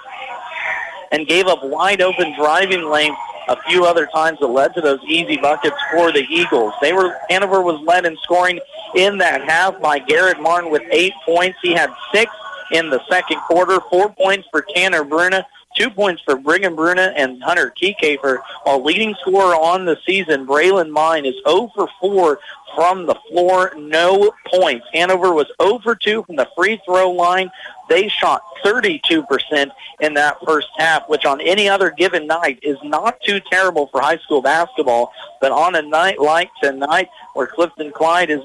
and gave up wide open driving lanes a few other times that led to those easy buckets for the Eagles. Hanover was led in scoring in that half by Garrett Martin with 8 points. He had 6 in the second quarter, 4 points for Tanner Bruna, 2 points for Brigham Bruna and Hunter Kiekefer. While leading scorer on the season, Braylon Mine, is 0 for 4 from the floor, no points. Hanover was 0 for 2 from the free throw line. They shot 32% in that first half, which on any other given night is not too terrible for high school basketball. But on a night like tonight where Clifton-Clyde is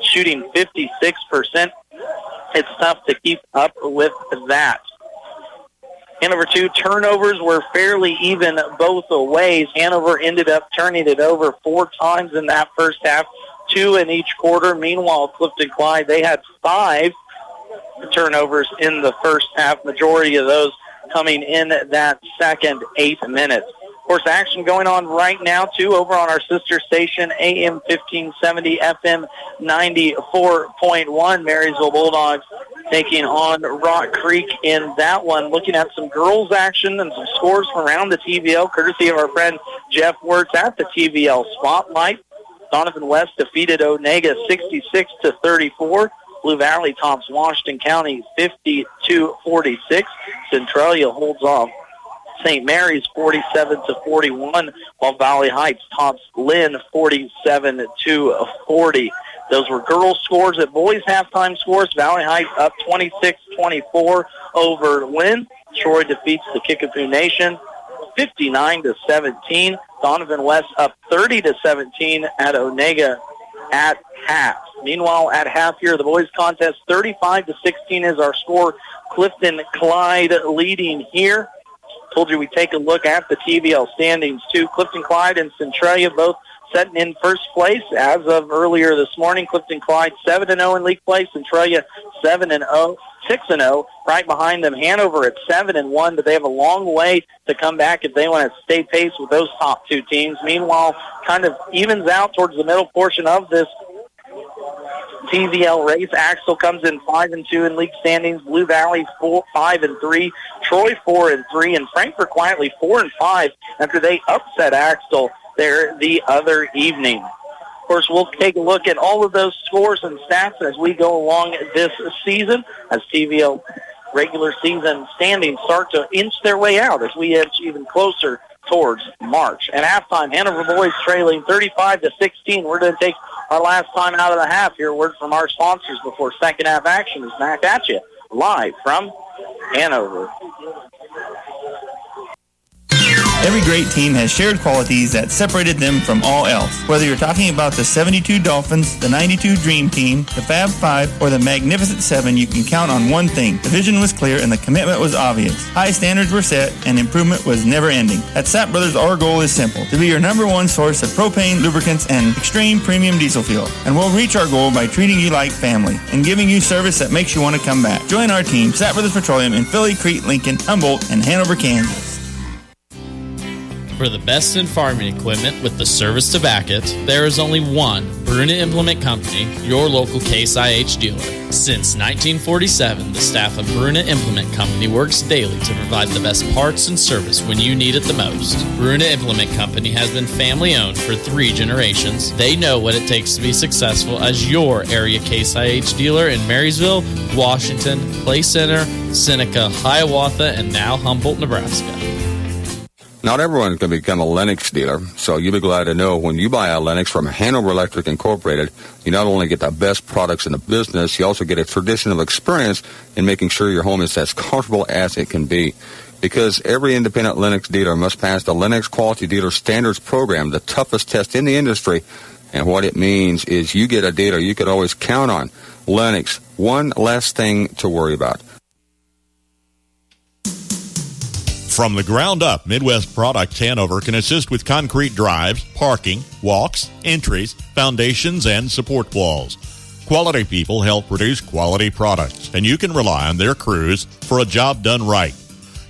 shooting 56%, it's tough to keep up with that. Hanover 2 turnovers were fairly even both ways. Hanover ended up turning it over 4 times in that first half, 2 in each quarter. Meanwhile, Clifton-Clyde, they had 5 turnovers in the first half, majority of those coming in that second 8 minutes. Of course, action going on right now, too, over on our sister station, AM 1570, FM 94.1. Marysville Bulldogs taking on Rock Creek in that one. Looking at some girls action and some scores from around the TVL, courtesy of our friend Jeff Wirtz at the TVL Spotlight. Donovan West defeated Onega 66-34. Blue Valley tops Washington County 50-46. Centralia holds off St. Mary's 47-41, while Valley Heights tops Lynn 47-40. Those were girls' scores. At boys' halftime scores, Valley Heights up 26-24 over Lynn. Troy defeats the Kickapoo Nation 59-17. Donovan West up 30-17 at Onega at half. Meanwhile, at half here, the boys' contest 35-16 is our score. Clifton-Clyde leading here. Told you we take a look at the TVL standings too. Clifton-Clyde and Centralia both setting in first place as of earlier this morning. Clifton-Clyde 7-0 in league play. Centralia 6-0. Right behind them, Hanover at 7-1, but they have a long way to come back if they want to stay pace with those top two teams. Meanwhile, kind of evens out towards the middle portion of this TVL race. Axel comes in 5-2 in league standings. Blue Valley 5-3. Troy 4-3, and Frankfort quietly 4-5 after they upset Axel there the other evening. Of course, we'll take a look at all of those scores and stats as we go along this season, as TVL regular season standings start to inch their way out as we edge even closer towards March. At halftime, Hanover boys trailing 35-16. We're going to take our last time out of the half here. Word from our sponsors before second half action is back at you live from Hanover. Every great team has shared qualities that separated them from all else. Whether you're talking about the 72 Dolphins, the 92 Dream Team, the Fab Five, or the Magnificent Seven, you can count on one thing. The vision was clear and the commitment was obvious. High standards were set and improvement was never ending. At Sapp Brothers, our goal is simple: to be your number one source of propane, lubricants, and extreme premium diesel fuel. And we'll reach our goal by treating you like family and giving you service that makes you want to come back. Join our team, Sapp Brothers Petroleum, in Philly, Crete, Lincoln, Humboldt, and Hanover, Kansas. For the best in farming equipment with the service to back it, there is only one Bruna Implement Company, your local Case IH dealer. Since 1947, the staff of Bruna Implement Company works daily to provide the best parts and service when you need it the most. Bruna Implement Company has been family-owned for 3 generations. They know what it takes to be successful as your area Case IH dealer in Marysville, Washington, Clay Center, Seneca, Hiawatha, and now Humboldt, Nebraska. Not everyone can become a Lennox dealer, so you'll be glad to know when you buy a Lennox from Hanover Electric Incorporated, you not only get the best products in the business, you also get a tradition of experience in making sure your home is as comfortable as it can be. Because every independent Lennox dealer must pass the Lennox Quality Dealer Standards Program, the toughest test in the industry. And what it means is you get a dealer you could always count on. Lennox, one less thing to worry about. From the ground up, Midwest Products Hanover can assist with concrete drives, parking, walks, entries, foundations, and support walls. Quality people help produce quality products, and you can rely on their crews for a job done right.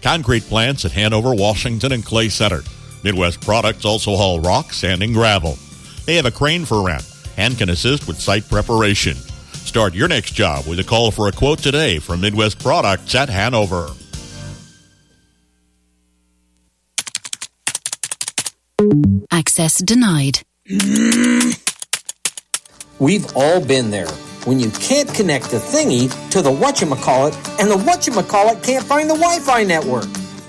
Concrete plants at Hanover, Washington, and Clay Center. Midwest Products also haul rock, sand, and gravel. They have a crane for rent and can assist with site preparation. Start your next job with a call for a quote today from Midwest Products at Hanover. Access denied. We've all been there. When you can't connect the thingy to the whatchamacallit, and the whatchamacallit can't find the Wi-Fi network.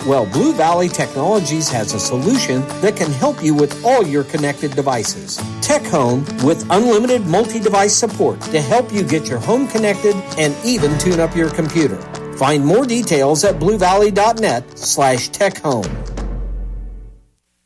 Well, Blue Valley Technologies has a solution that can help you with all your connected devices. Tech Home with unlimited multi-device support to help you get your home connected and even tune up your computer. Find more details at bluevalley.net/techhome.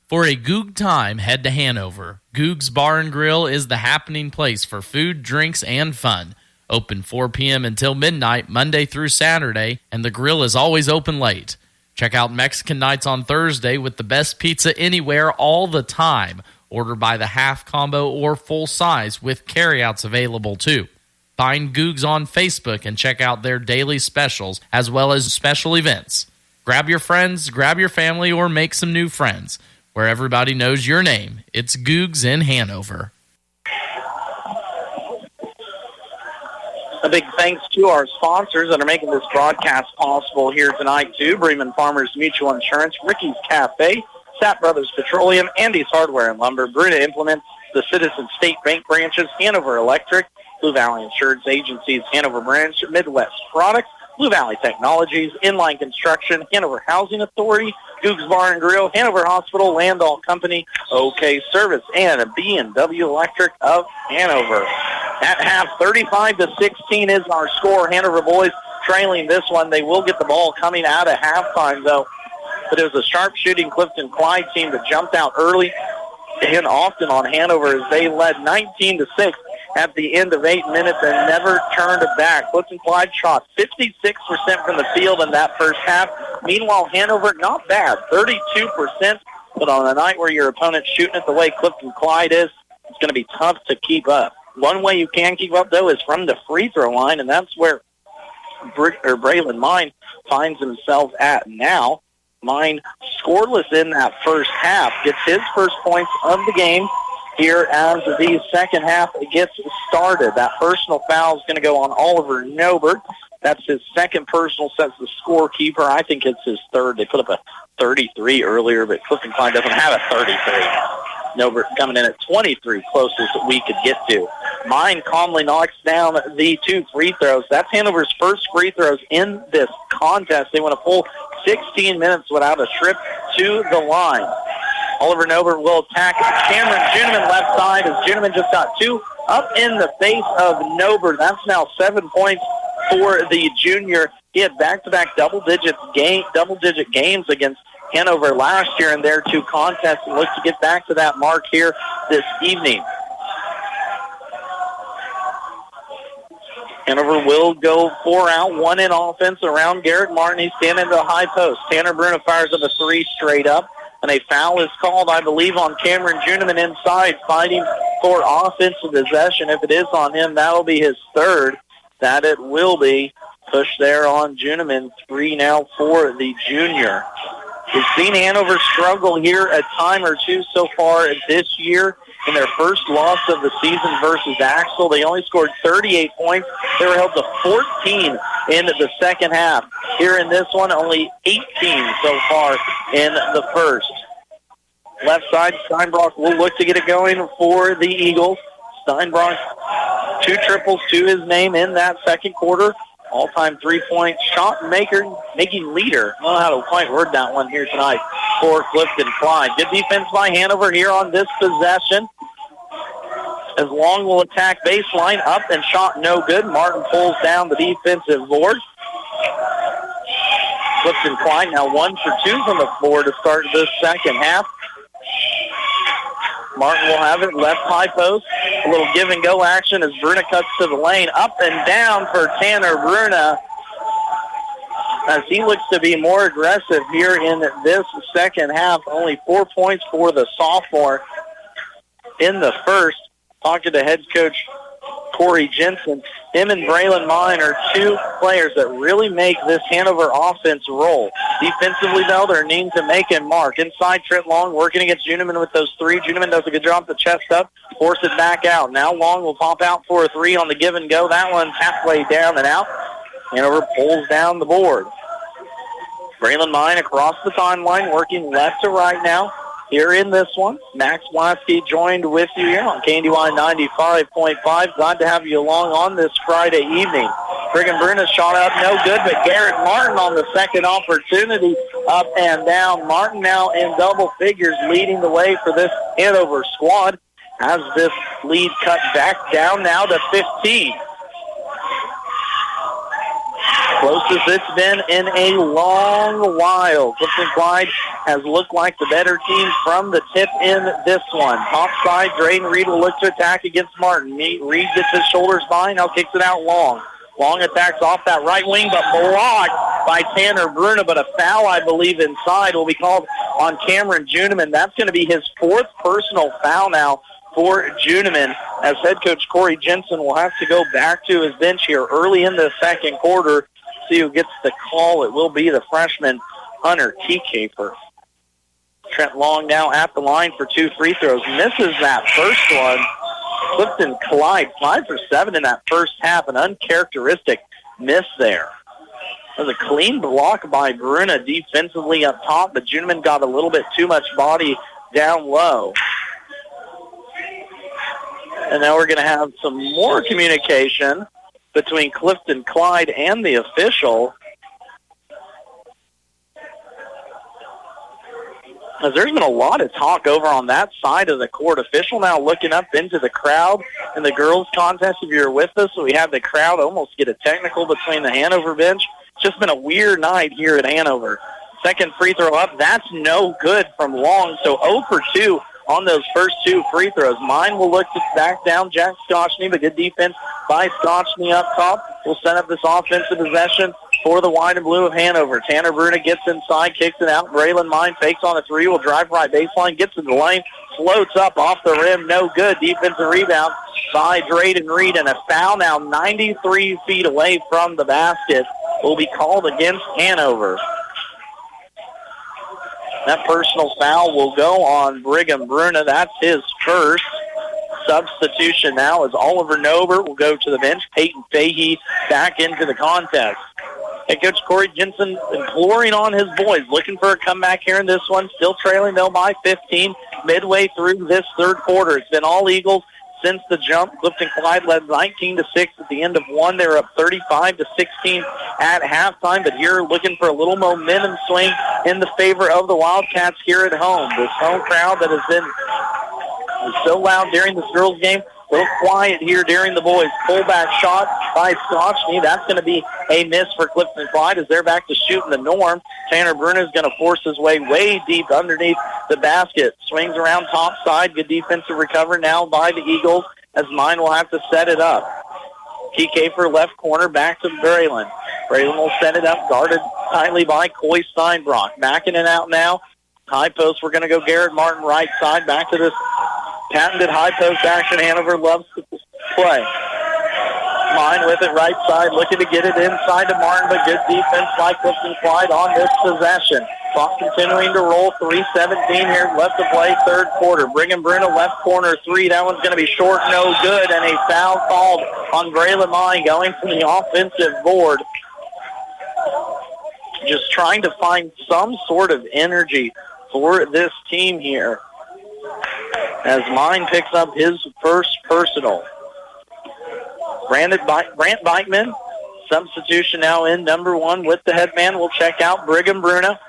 For a Goog time, head to Hanover. Goog's Bar and Grill is the happening place for food, drinks, and fun. Open 4 p.m. until midnight, Monday through Saturday, and the grill is always open late. Check out Mexican nights on Thursday with the best pizza anywhere all the time. Order by the half combo or full size with carryouts available too. Find Googs on Facebook and check out their daily specials as well as special events. Grab your friends, grab your family, or make some new friends. Where everybody knows your name, it's Googs in Hanover. A big thanks to our sponsors that are making this broadcast possible here tonight, too. Bremen Farmers Mutual Insurance, Ricky's Cafe, Sapp Brothers Petroleum, Andy's Hardware and Lumber, Bruna Implements, the Citizen State Bank branches, Hanover Electric, Blue Valley Insurance Agencies, Hanover Branch, Midwest Products, Blue Valley Technologies, Inline Construction, Hanover Housing Authority, Goog's Bar and Grill, Hanover Hospital, Landall Company, OK Service, and B&W Electric of Hanover. At half, 35-16 is our score. Hanover boys trailing this one. They will get the ball coming out of halftime, though. But it was a sharp-shooting Clifton-Clyde team that jumped out early and often on Hanover as they led 19-6 at the end of 8 minutes and never turned back. Clifton-Clyde shot 56% from the field in that first half. Meanwhile, Hanover, not bad, 32%. But on a night where your opponent's shooting it the way Clifton-Clyde is, it's going to be tough to keep up. One way you can keep up, though, is from the free throw line, and that's where Braylon Mine finds himself at now. Mine scoreless in that first half, gets his first points of the game here as the second half gets started. That personal foul is going to go on Oliver Nobert. That's his second personal, sets the scorekeeper. I think it's his third. They put up a 33 earlier, but Clifton-Clyde doesn't have a 33. Nobert coming in at 23, closest that we could get to. Mine calmly knocks down the 2 free throws. That's Hanover's first free throws in this contest. They went a full 16 minutes without a trip to the line. Oliver Nobert will attack Cameron Juneman left side as Juneman just got 2 up in the face of Nobert. That's now 7 points for the junior. He had back-to-back double-digit games against Hanover last year in their 2 contests and looks to get back to that mark here this evening. Hanover will go 4 out, 1 in offense around Garrett Martin. He's standing at the high post. Tanner Bruna fires up a 3 straight up. And a foul is called, I believe, on Cameron Juneman inside, fighting for offensive possession. If it is on him, that'll be his third. That it will be. Push there on Juneman. 3 now for the junior. We've seen Hanover struggle here a time or two so far this year. In their first loss of the season versus Axel, they only scored 38 points. They were held to 14 in the second half. Here in this one, only 18 so far in the first. Left side, Steinbrock will look to get it going for the Eagles. Steinbrock, 2 triples to his name in that second quarter. All-time 3-point shot maker, making leader. I don't know how to quite word that one here tonight. for Clifton-Clyde. Good defense by Hanover here on this possession. As Long will attack baseline, up and shot no good. Martin pulls down the defensive board. Clifton-Clyde now 1 for 2 from the floor to start this second half. Martin will have it left high post. A little give and go action as Bruna cuts to the lane. Up and down for Tanner Bruna as he looks to be more aggressive here in this second half. Only 4 points for the sophomore in the first. Talking to head coach Corey Jensen. Him and Braylon Mine are two players that really make this Hanover offense roll. Defensively, though, they're needing to make and mark. Inside, Trent Long working against Juneman with those three. Juneman does a good job, the chest up, force it back out. Now Long will pop out for a three on the give and go. That one's halfway down and out. Hanover pulls down the board. Braylon Mine across the timeline, working left to right now. Here in this one, Max Blasky joined with you here on KNDY 95.5. Glad to have you along on this Friday evening. Brigham Bruna shot up, no good, but Garrett Martin on the second opportunity, up and down. Martin now in double figures, leading the way for this Hanover squad. Has this lead cut back down now to 15. Closest it's been in a long while. Clifton-Clyde has looked like the better team from the tip in this one. Top side, Drayden Reed will look to attack against Martin. Reed gets his shoulders by, now kicks it out Long. Long attacks off that right wing, but blocked by Tanner Bruna, but a foul, I believe, inside will be called on Cameron Juneman. That's going to be his fourth personal foul now for Juneman, as head coach Corey Jensen will have to go back to his bench here early in the second quarter. See who gets the call. It will be the freshman, Hunter Kiecaper. Trent Long now at the line for 2 free throws. Misses that first one. Clifton-Clyde 5 for 7 in that first half. An uncharacteristic miss there. It was a clean block by Bruna defensively up top, but Juneman got a little bit too much body down low. And now we're going to have some more communication between Clifton-Clyde and the official. As there's been a lot of talk over on that side of the court. Official now looking up into the crowd in the girls' contest. If you're with us, we had the crowd almost get a technical between the Hanover bench. It's just been a weird night here at Hanover. Second free throw up. That's no good from Long. So 0 for 2 on those first 2 free throws. Mine will look to back down Jack Scotchney, but good defense by Scotchney up top. We'll set up this offensive possession for the white and blue of Hanover. Tanner Bruna gets inside, kicks it out. Braylon Mine fakes on a three, will drive right baseline, gets in the lane, floats up off the rim, no good. Defensive rebound by Drayden Reed, and a foul now 93 feet away from the basket will be called against Hanover. That personal foul will go on Brigham Bruna. That's his first. Substitution now as Oliver Nober will go to the bench. Peyton Fahey back into the contest. Head coach Corey Jensen imploring on his boys, looking for a comeback here in this one. Still trailing, though, by 15 midway through this third quarter. It's been all Eagles since the jump. Clifton-Clyde led 19-6 at the end of one. They were up 35-16 at halftime, but here looking for a little momentum swing in the favor of the Wildcats here at home. This home crowd that has been so loud during this girls' game, a little quiet here during the boys. Pullback shot by Scotchney. That's going to be a miss for Clifton-Clyde as they're back to shooting the norm. Tanner Bruna is going to force his way deep underneath the basket. Swings around top side. Good defensive recovery now by the Eagles as Mine will have to set it up. Kiecaper left corner back to Braylon. Braylon will set it up, guarded tightly by Coy Steinbrock. Backing it out now. High post, we're going to go Garrett Martin right side. Back to this patented high post action Hanover loves to play. Mine with it right side, looking to get it inside to Martin, but good defense by Clifton-Clyde on this possession. Clock continuing to roll, 3:17 here left to play, third quarter. Brigham Bruna left corner three. That one's going to be short, no good, and a foul called on Braylon Mine going from the offensive board. Just trying to find some sort of energy for this team here as Mine picks up his first personal. Brant Bikeman, substitution now in number one with the headman. We'll check out Brigham Bruna.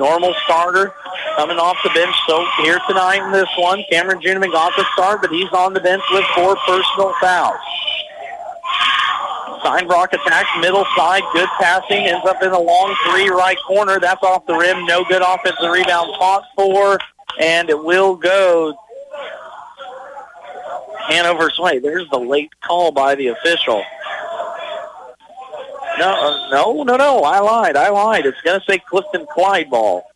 normal starter coming off the bench. So here tonight in this one, Cameron Juniman got the start, but he's on the bench with 4 personal fouls. Steinbrock attacks middle side. Good passing. Ends up in a long 3 right corner. That's off the rim. No good offensive rebound. Fought for, and it will go Hanover's way. There's the late call by the official. No. I lied. It's going to say Clifton-Clyde ball.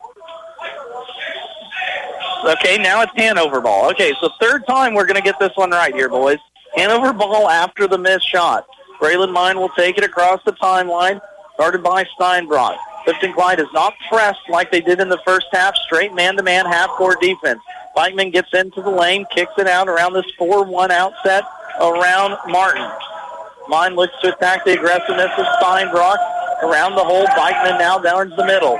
Okay, now it's Hanover ball. Okay, so third time we're going to get this one right here, boys. Hanover ball after the missed shot. Braylon Mine will take it across the timeline, guarded by Steinbrock. Clifton-Clyde is not pressed like they did in the first half. Straight man-to-man half-court defense. Bikeman gets into the lane, kicks it out around this 4-1 outset around Martin. Mine looks to attack the aggressiveness of Steinbrock. Around the hole, Bikeman now down to the middle.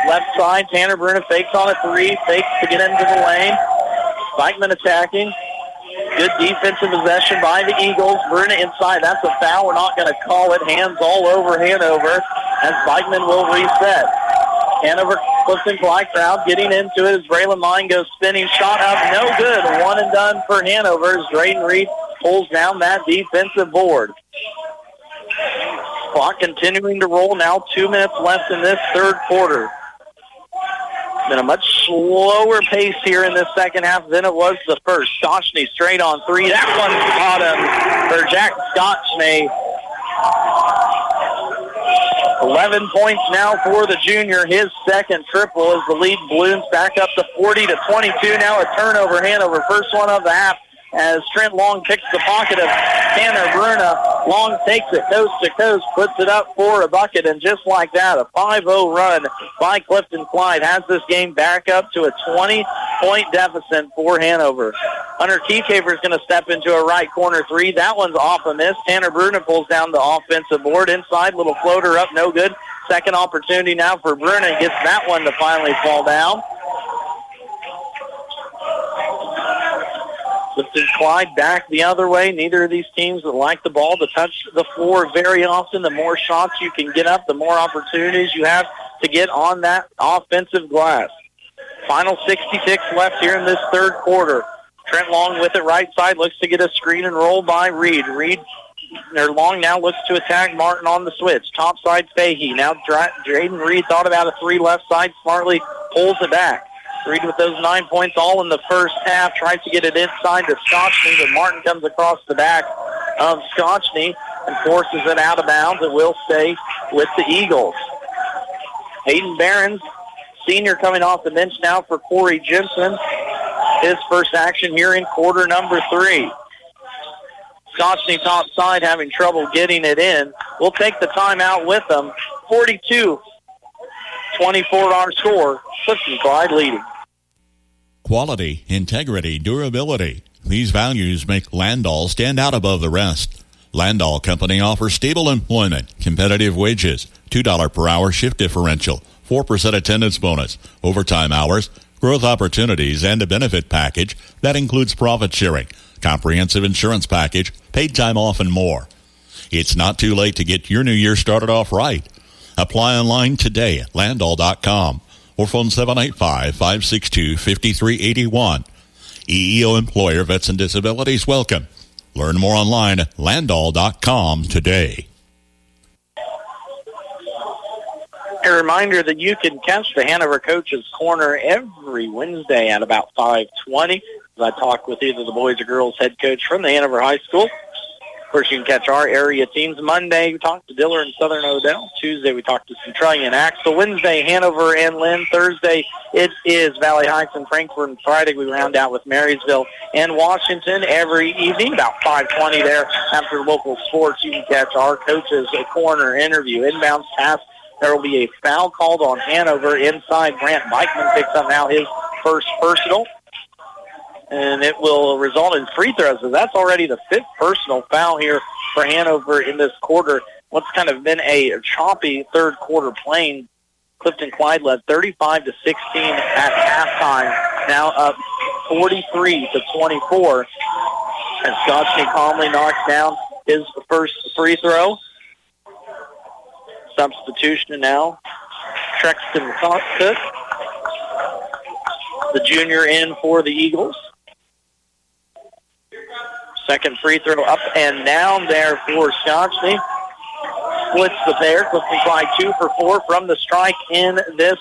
Left side, Tanner Bruna fakes on a 3, fakes to get into the lane. Bikeman attacking. Good defensive possession by the Eagles. Bruna inside. That's a foul. We're not going to call it. Hands all over Hanover as Bikeman will reset. Hanover Clifton-Clyde crowd getting into it as Braylon Mine goes spinning. Shot up. No good. 1 and done for Hanover as Drayden Reed pulls down that defensive board. Clock continuing to roll now. 2 minutes left in this third quarter. Been a much slower pace here in this second half than it was the first. Scotchney straight on 3. That one's bottom for Jack Scotchney. 11 points now for the junior. His second triple as the lead balloons back up to 40-22. Now a turnover Hanover. First one of the half as Trent Long picks the pocket of Tanner Bruna. Long takes it coast to coast, puts it up for a bucket, and just like that, a 5-0 run by Clifton-Clyde has this game back up to a 20-point deficit for Hanover. Hunter Kiefaver is going to step into a right corner 3. That one's off a miss. Tanner Bruna pulls down the offensive board. Inside, little floater up, no good. Second opportunity now for Bruna. Gets that one to finally fall down. Clifton-Clyde back the other way. Neither of these teams would like the ball to touch the floor very often. The more shots you can get up, the more opportunities you have to get on that offensive glass. Final 66 left here in this third quarter. Trent Long with it right side, looks to get a screen and roll by Reed. Long now looks to attack Martin on the switch. Top side Fahey. Now Drayden Reed thought about a 3 left side, smartly pulls it back. Reed with those 9 points all in the first half, tries to get it inside to Scotchney, but Martin comes across the back of Scotchney and forces it out of bounds. It will stay with the Eagles. Hayden Behrens, senior, coming off the bench now for Corey Jensen. His first action here in quarter number 3. Scotchney top side having trouble getting it in. We'll take the timeout with them. 42-24 our score. Clifton-Clyde leading. Quality, integrity, durability. These values make Landau stand out above the rest. Landau Company offers stable employment, competitive wages, $2 per hour shift differential, 4% attendance bonus, overtime hours, growth opportunities, and a benefit package that includes profit sharing, comprehensive insurance package, paid time off, and more. It's not too late to get your new year started off right. Apply online today at Landau.com or phone 785-562-5381. EEO employer, vets and disabilities welcome. Learn more online at Landau.com today. A reminder that you can catch the Hanover Coach's Corner every Wednesday at about 5:20. As I talk with either the boys or girls head coach from the Hanover High School. Of course, you can catch our area teams. Monday, we talk to Diller and Southern Odell. Tuesday, we talk to Centralia and Axel. Wednesday, Hanover and Lynn. Thursday, it is Valley Heights and Frankfort. And Friday, we round out with Marysville and Washington every evening, about 5:20 there. After local sports, you can catch our Coach's Corner interview. Inbounds pass. There will be a foul called on Hanover inside. Grant Bikeman picks up now his first personal. And it will result in free throws. So that's already the 5th personal foul here for Hanover in this quarter. What's kind of been a choppy third quarter playing. Clifton-Clyde led 35-16 at halftime. Now up 43-24. And Scotchney calmly knocks down his first free throw. Substitution now. Trexton Cook the junior, in for the Eagles. Second free throw up and down there for Scotchney. Splits the pair. Clifton-Clyde 2 for 4 from the strike in this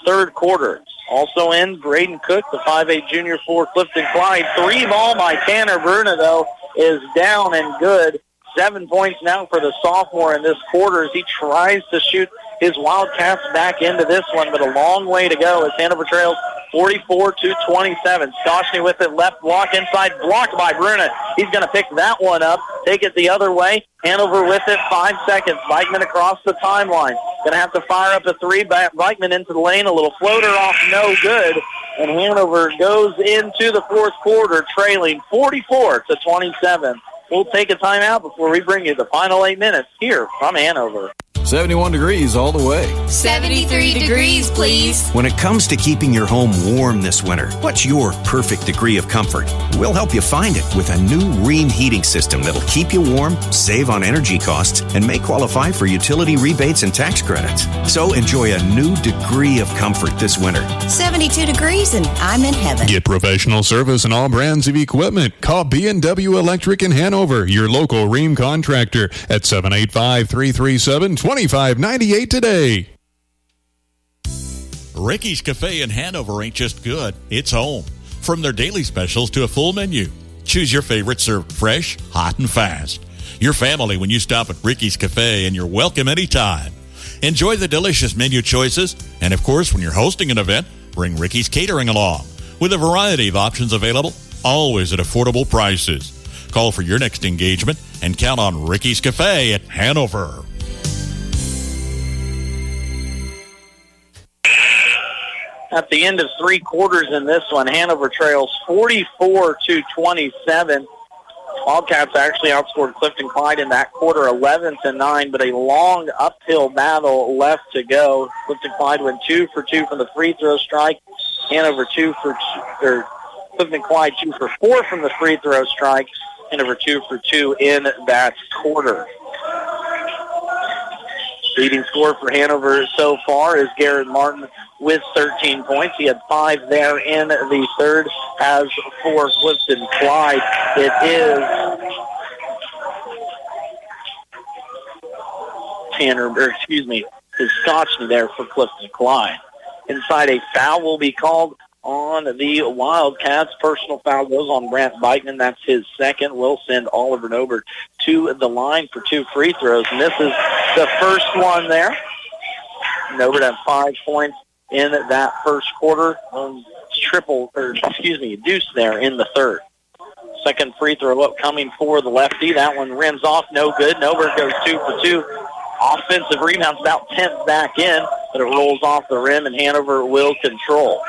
third quarter. Also in, Braden Cook, the 5'8 junior for Clifton-Clyde. 3 ball by Tanner Bruna, though, is down and good. 7 points now for the sophomore in this quarter as he tries to shoot his Wildcats back into this one, but a long way to go as Hanover trails 44-27. Scotchney with it, left block inside, blocked by Bruna. He's going to pick that one up, take it the other way. Hanover with it, 5 seconds. Vikman across the timeline. Going to have to fire up a three. Vikman into the lane, a little floater off, no good. And Hanover goes into the fourth quarter trailing 44-27. We'll take a timeout before we bring you the final 8 minutes here from Hanover. 71 degrees all the way. 73 degrees, please. When it comes to keeping your home warm this winter, what's your perfect degree of comfort? We'll help you find it with a new Rheem heating system that'll keep you warm, save on energy costs, and may qualify for utility rebates and tax credits. So enjoy a new degree of comfort this winter. 72 degrees and I'm in heaven. Get professional service and all brands of equipment. Call B&W Electric in Hanover, your local Rheem contractor, at 785-337-2598 today. Ricky's Cafe in Hanover ain't just good, it's home. From their daily specials to a full menu, choose your favorite served fresh, hot, and fast. Your family when you stop at Ricky's Cafe, and you're welcome anytime. Enjoy the delicious menu choices, and of course, when you're hosting an event, bring Ricky's Catering along. With a variety of options available, always at affordable prices. Call for your next engagement and count on Ricky's Cafe at Hanover. At the end of 3 quarters in this one, Hanover trails 44-27. Wildcats actually outscored Clifton-Clyde in that quarter 11-9, but a long uphill battle left to go. Clifton-Clyde went 2 for 2 from the free throw strike. Hanover Clifton-Clyde 2 for 4 from the free throw strike. Hanover 2 for 2 in that quarter. Leading scorer for Hanover so far is Garrett Martin with 13 points. He had 5 there in the third. As for Clifton-Clyde, it is is Scotchney there for Clifton-Clyde. Inside, a foul will be called on the Wildcats. Personal foul goes on Brant Bikeman. That's his second. Will send Oliver Nobert to the line for 2 free throws. Misses the first one there. Nobert had 5 points in that first quarter. Deuce there in the third. Second free throw upcoming for the lefty. That one rims off, no good. Nobert goes 2 for 2. Offensive rebounds about 10th back in, but it rolls off the rim, and Hanover will control.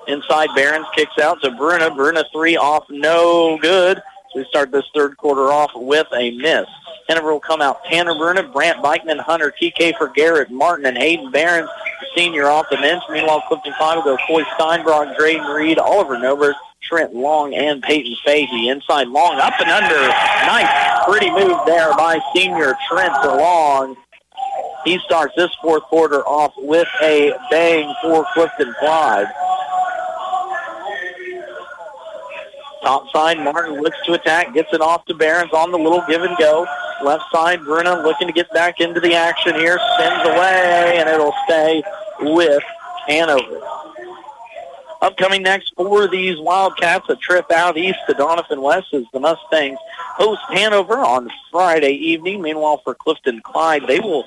Inside, Behrens kicks out to Bruna. Bruna 3 off, no good. So we start this third quarter off with a miss. Hanover will come out Tanner Bruna, Brant Bikeman, Hunter TK for Garrett Martin, and Hayden Behrens, the senior, off the bench. Meanwhile, Clifton-Clyde will go Coy Steinbrock, Drayden Reed, Oliver Nobert, Trent Long, and Peyton Fahey. Inside, Long up and under. Nice, pretty move there by senior Trent Long. He starts this fourth quarter off with a bang for Clifton-Clyde. Top side, Martin looks to attack, gets it off to Behrens on the little give and go. Left side, Bruna looking to get back into the action here, spins away, and it'll stay with Hanover. Upcoming next for these Wildcats, a trip out east to Doniphan West as the Mustangs host Hanover on Friday evening. Meanwhile, for Clifton-Clyde, they will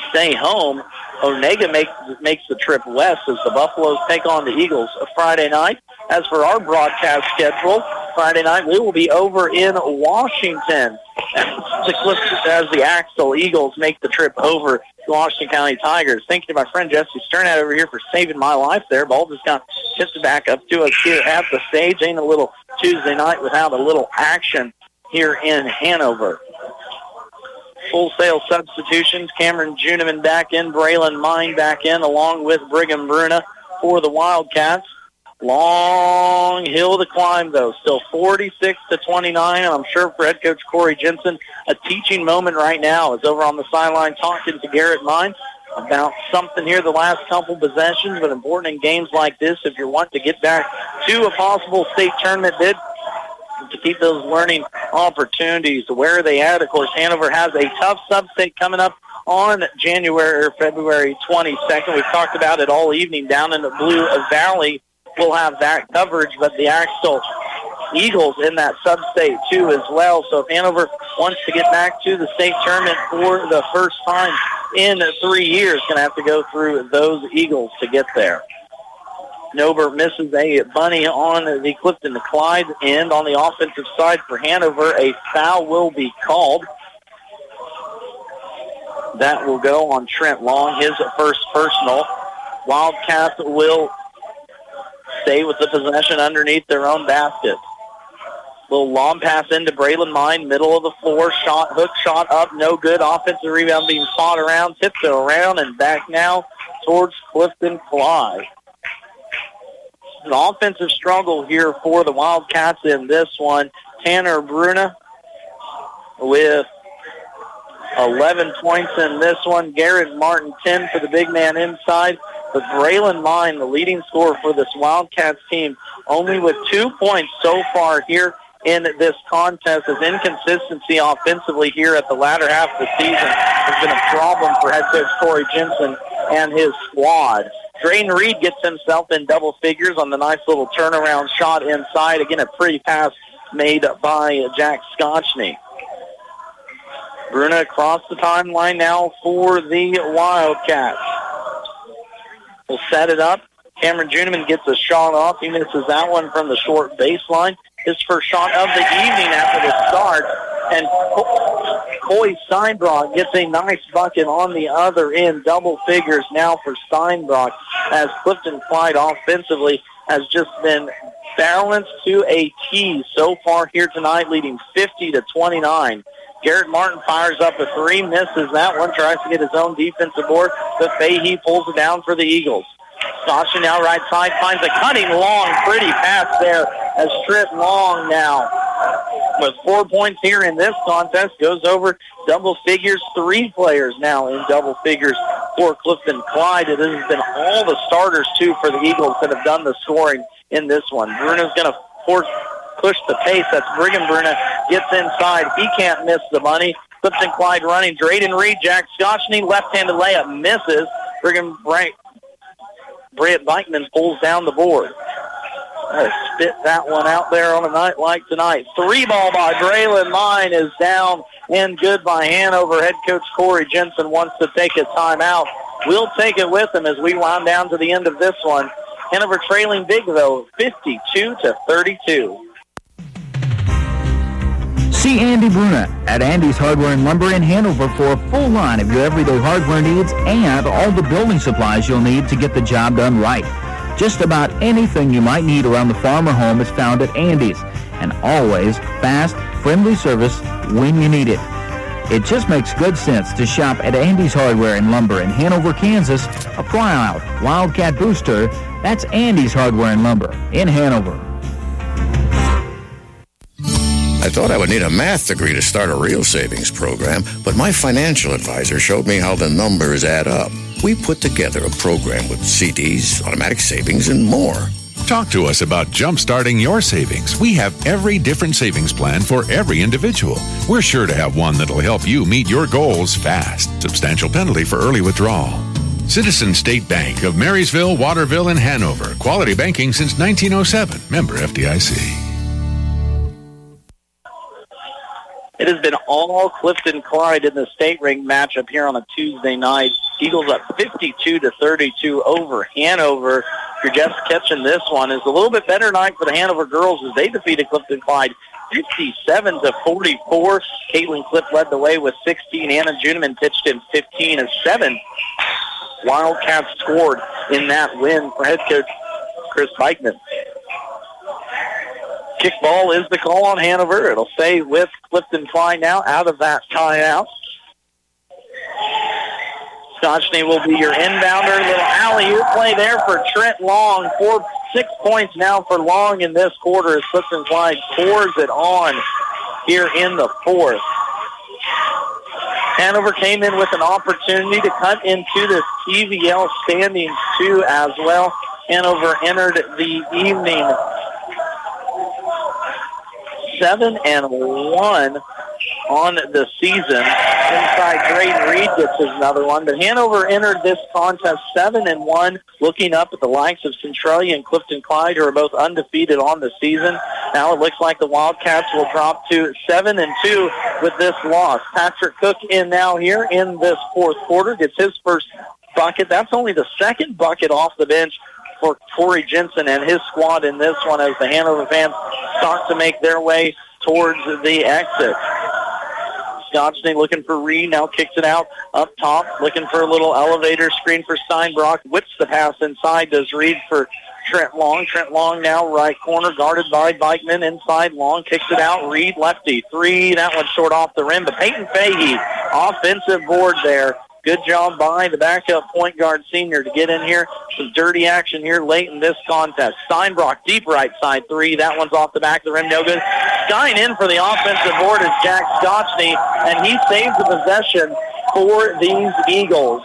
stay home. Onega makes the trip west as the Buffaloes take on the Eagles Friday night. As for our broadcast schedule, Friday night we will be over in Washington as the Axel Eagles make the trip over to Washington County Tigers. Thank you to my friend Jesse Sternad over here for saving my life there. Ball just got tipped back up to us here at the stage. Ain't a little Tuesday night without a little action here in Hanover. Full-sale substitutions. Cameron Juniman back in. Braylon Mine back in, along with Brigham Bruna for the Wildcats. Long hill to climb, though. Still 46-29, and I'm sure for head coach Corey Jensen, a teaching moment right now is over on the sideline talking to Garrett Mine. about something here the last couple possessions, but important in games like this if you're wanting to get back to a possible state tournament bid, to keep those learning opportunities. Where are they at? Of course, Hanover has a tough sub-state coming up on February 22nd. We've talked about it all evening down in the Blue Valley. We'll have that coverage, but the Axtell Eagles in that sub-state too as well. So if Hanover wants to get back to the state tournament for the first time in 3 years, going to have to go through those Eagles to get there. Hanover misses a bunny on the Clifton-Clyde end. On the offensive side for Hanover, a foul will be called. That will go on Trent Long, his first personal. Wildcats will stay with the possession underneath their own basket. Little long pass into Braylon Mine, middle of the floor, hook shot up, no good. Offensive rebound being fought around, tipped it around, and back now towards Clifton-Clyde. An offensive struggle here for the Wildcats in this one. Tanner Bruna with 11 points in this one. Garrett Martin, 10 for the big man inside. But Braylon Mine, the leading scorer for this Wildcats team, only with 2 points so far here in this contest, as inconsistency offensively here at the latter half of the season has been a problem for head coach Corey Jensen and his squad. Drayden Reed gets himself in double figures on the nice little turnaround shot inside. Again, a pretty pass made by Jack Scotchney. Bruna across the timeline now for the Wildcats. Will set it up. Cameron Juneman gets a shot off. He misses that one from the short baseline. His first shot of the evening after the start. And Coy Steinbrock gets a nice bucket on the other end. Double figures now for Steinbrock, as Clifton-Clyde offensively has just been balanced to a T so far here tonight, leading 50-29. Garrett Martin fires up a three, misses that one, tries to get his own defensive board, but Fahey pulls it down for the Eagles. Sasha now right side, finds a cutting long, pretty pass there as Trent Long now with 4 points here in this contest goes over double figures. 3 players now in double figures for Clifton-Clyde. It has been all the starters, too, for the Eagles that have done the scoring in this one. Bruno's going to push the pace. That's Brigham Bruna. Gets inside. He can't miss the money. Clifton-Clyde running. Drayden Reed, Jack Scotchney, left-handed layup misses. Brett Bikeman pulls down the board. Spit that one out there on a night like tonight. 3 ball by Braylon Mine is down and good by Hanover. Head coach Corey Jensen wants to take a timeout. We'll take it with him as we wind down to the end of this one. Hanover trailing big, though, 52-32. See Andy Bruna at Andy's Hardware and Lumber in Hanover for a full line of your everyday hardware needs and all the building supplies you'll need to get the job done right. Just about anything you might need around the farm or home is found at Andy's, and always fast, friendly service when you need it. It just makes good sense to shop at Andy's Hardware and Lumber in Hanover, Kansas. A proud Wildcat booster. That's Andy's Hardware and Lumber in Hanover. I thought I would need a math degree to start a real savings program, but my financial advisor showed me how the numbers add up. We put together a program with CDs, automatic savings, and more. Talk to us about jump-starting your savings. We have every different savings plan for every individual. We're sure to have one that'll help you meet your goals fast. Substantial penalty for early withdrawal. Citizen State Bank of Marysville, Waterville, and Hanover. Quality banking since 1907. Member FDIC. It has been all Clifton-Clyde in the state ring matchup here on a Tuesday night. Eagles up 52-32 over Hanover. If you're just catching this one, it's a little bit better night for the Hanover girls as they defeated Clifton-Clyde 57-44. Caitlin Cliff led the way with 16. Anna Juneman pitched in 15 as 7. Wildcats scored in that win for head coach Chris Bikeman. Kickball is the call on Hanover. It'll stay with Clifton-Clyde now out of that timeout. Scotchney will be your inbounder. Little alley-oop play there for Trent Long. 6 points now for Long in this quarter as Clifton-Clyde pours it on here in the fourth. Hanover came in with an opportunity to cut into the TVL standings too as well. Hanover entered the evening 7-1 on the season. Inside, Drayden Reed gets us another one. But Hanover entered this contest 7-1, looking up at the likes of Centralia and Clifton-Clyde, who are both undefeated on the season. Now it looks like the Wildcats will drop to 7-2 with this loss. Patrick Cook in now here in this fourth quarter, gets his first bucket. That's only the second bucket off the bench for Corey Jensen and his squad in this one as the Hanover fans start to make their way towards the exit. Scotchney looking for Reed, now kicks it out up top, looking for a little elevator screen for Steinbrock. Whips the pass inside, does Reed for Trent Long. Trent Long now right corner, guarded by Bikeman. Inside, Long kicks it out. Reed, lefty, three. That one short off the rim, but Peyton Fahey, offensive board there. Good job by the backup point guard senior to get in here. Some dirty action here late in this contest. Steinbrock, deep right side three. That one's off the back of the rim, no good. Stein in for the offensive board is Jack Scotchney, and he saves the possession for these Eagles.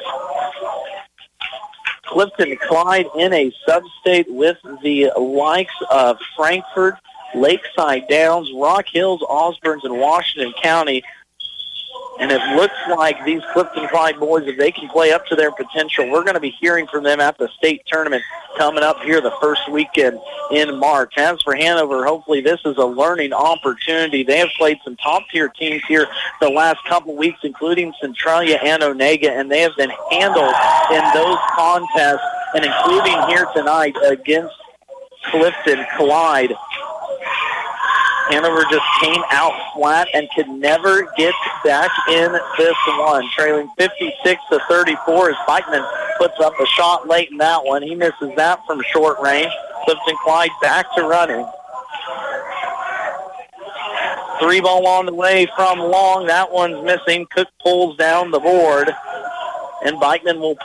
Clifton-Clyde in a sub-state with the likes of Frankfort, Lakeside Downs, Rock Hills, Osborne, and Washington County. And it looks like these Clifton-Clyde boys, if they can play up to their potential, we're going to be hearing from them at the state tournament coming up here the first weekend in March. As for Hanover, hopefully this is a learning opportunity. They have played some top-tier teams here the last couple of weeks, including Centralia and Onega, and they have been handled in those contests, and including here tonight against Clifton-Clyde. Hanover just came out flat and could never get back in this one. Trailing 56-34 as Bikeman puts up a shot late in that one. He misses that from short range. Clifton-Clyde back to running. Three ball on the way from Long. That one's missing. Cook pulls down the board. And Bikeman will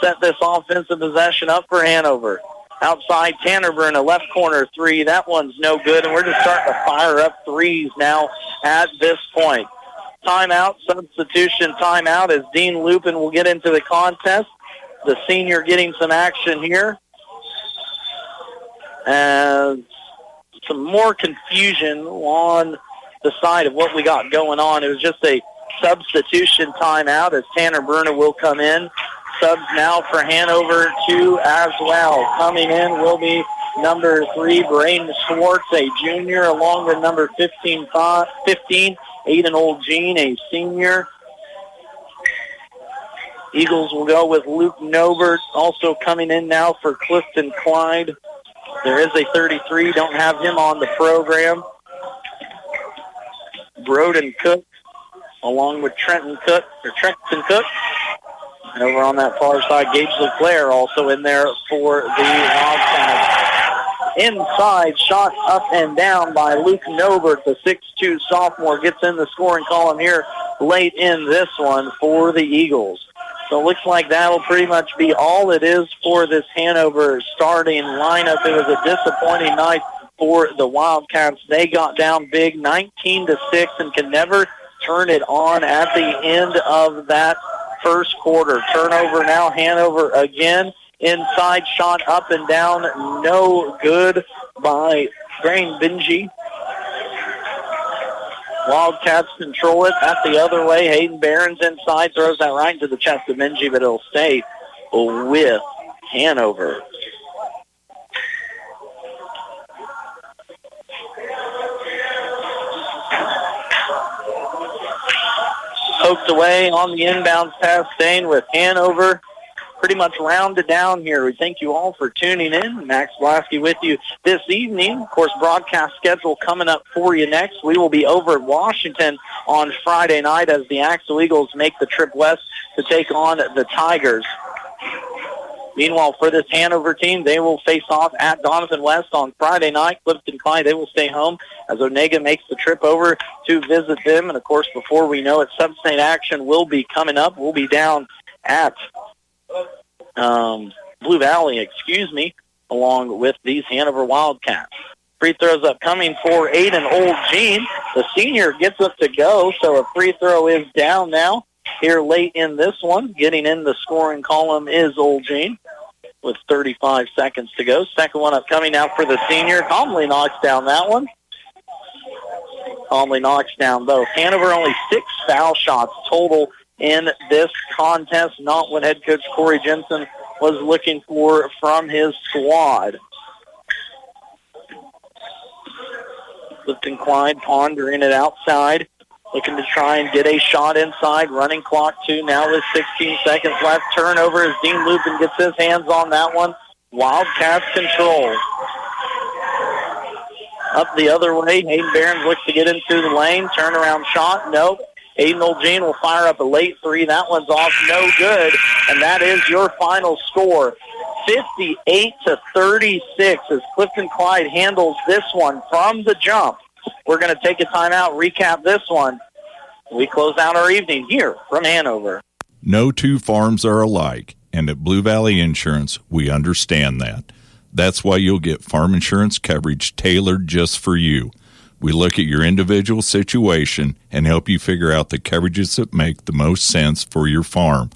set this offensive possession up for Hanover. Outside, Tannerburn, a left corner three. That one's no good, and we're just starting to fire up threes now at this point. Timeout, substitution timeout as Dean Lupin will get into the contest. The senior getting some action here. And some more confusion on the side of what we got going on. It was just a substitution timeout as Tanner Bruna will come in. Subs now for Hanover, too, as well. Coming in will be number 3, Braden Schwartz, a junior, along with number 15, Aiden Old-Jean, a senior. Eagles will go with Luke Nobert, also coming in now for Clifton-Clyde. There is a 33, don't have him on the program. Broden Cook, along with Trenton Cook. And over on that far side, Gage LeClaire also in there for the Wildcats. Inside, shot up and down by Luke Nobert, the 6'2 sophomore, gets in the scoring column here late in this one for the Eagles. So it looks like that'll pretty much be all it is for this Hanover starting lineup. It was a disappointing night for the Wildcats. They got down big, 19-6, and can never turn it on at the end of that first quarter. Turnover now, Hanover again. Inside shot up and down, no good by Graham Benji. Wildcats control it at the other way. Hayden Barons inside, throws that right into the chest of Benji, but it'll stay with Hanover. Poked away on the inbounds pass, staying with Hanover. Pretty much rounded down here. We thank you all for tuning in. Max Blasky with you this evening. Of course, broadcast schedule coming up for you next. We will be over at Washington on Friday night as the Axel Eagles make the trip west to take on the Tigers. Meanwhile, for this Hanover team, they will face off at Donovan West on Friday night. Clifton-Clyde, they will stay home as Onega makes the trip over to visit them. And, of course, before we know it, sub-state action will be coming up. We'll be down at Blue Valley, along with these Hanover Wildcats. Free throws upcoming for Aiden Oljean. The senior gets up to go, so a free throw is down now here late in this one. Getting in the scoring column is Oljean with 35 seconds to go. Second one upcoming now for the senior. Comley knocks down that one. Comley knocks down both. Hanover only 6 foul shots total in this contest, not what head coach Corey Jensen was looking for from his squad. Clifton-Clyde pondering it outside, looking to try and get a shot inside. Running clock 2 now with 16 seconds left. Turnover as Dean Lupin gets his hands on that one. Wildcats control. Up the other way, Hayden Barons looks to get into the lane. Turnaround shot, nope. Aiden Oljean will fire up a late 3. That one's off, no good. And that is your final score. 58-36 as Clifton-Clyde handles this one from the jump. We're going to take a timeout, recap this one. We close out our evening here from Hanover. No two farms are alike, and at Blue Valley Insurance, we understand that. That's why you'll get farm insurance coverage tailored just for you. We look at your individual situation and help you figure out the coverages that make the most sense for your farm,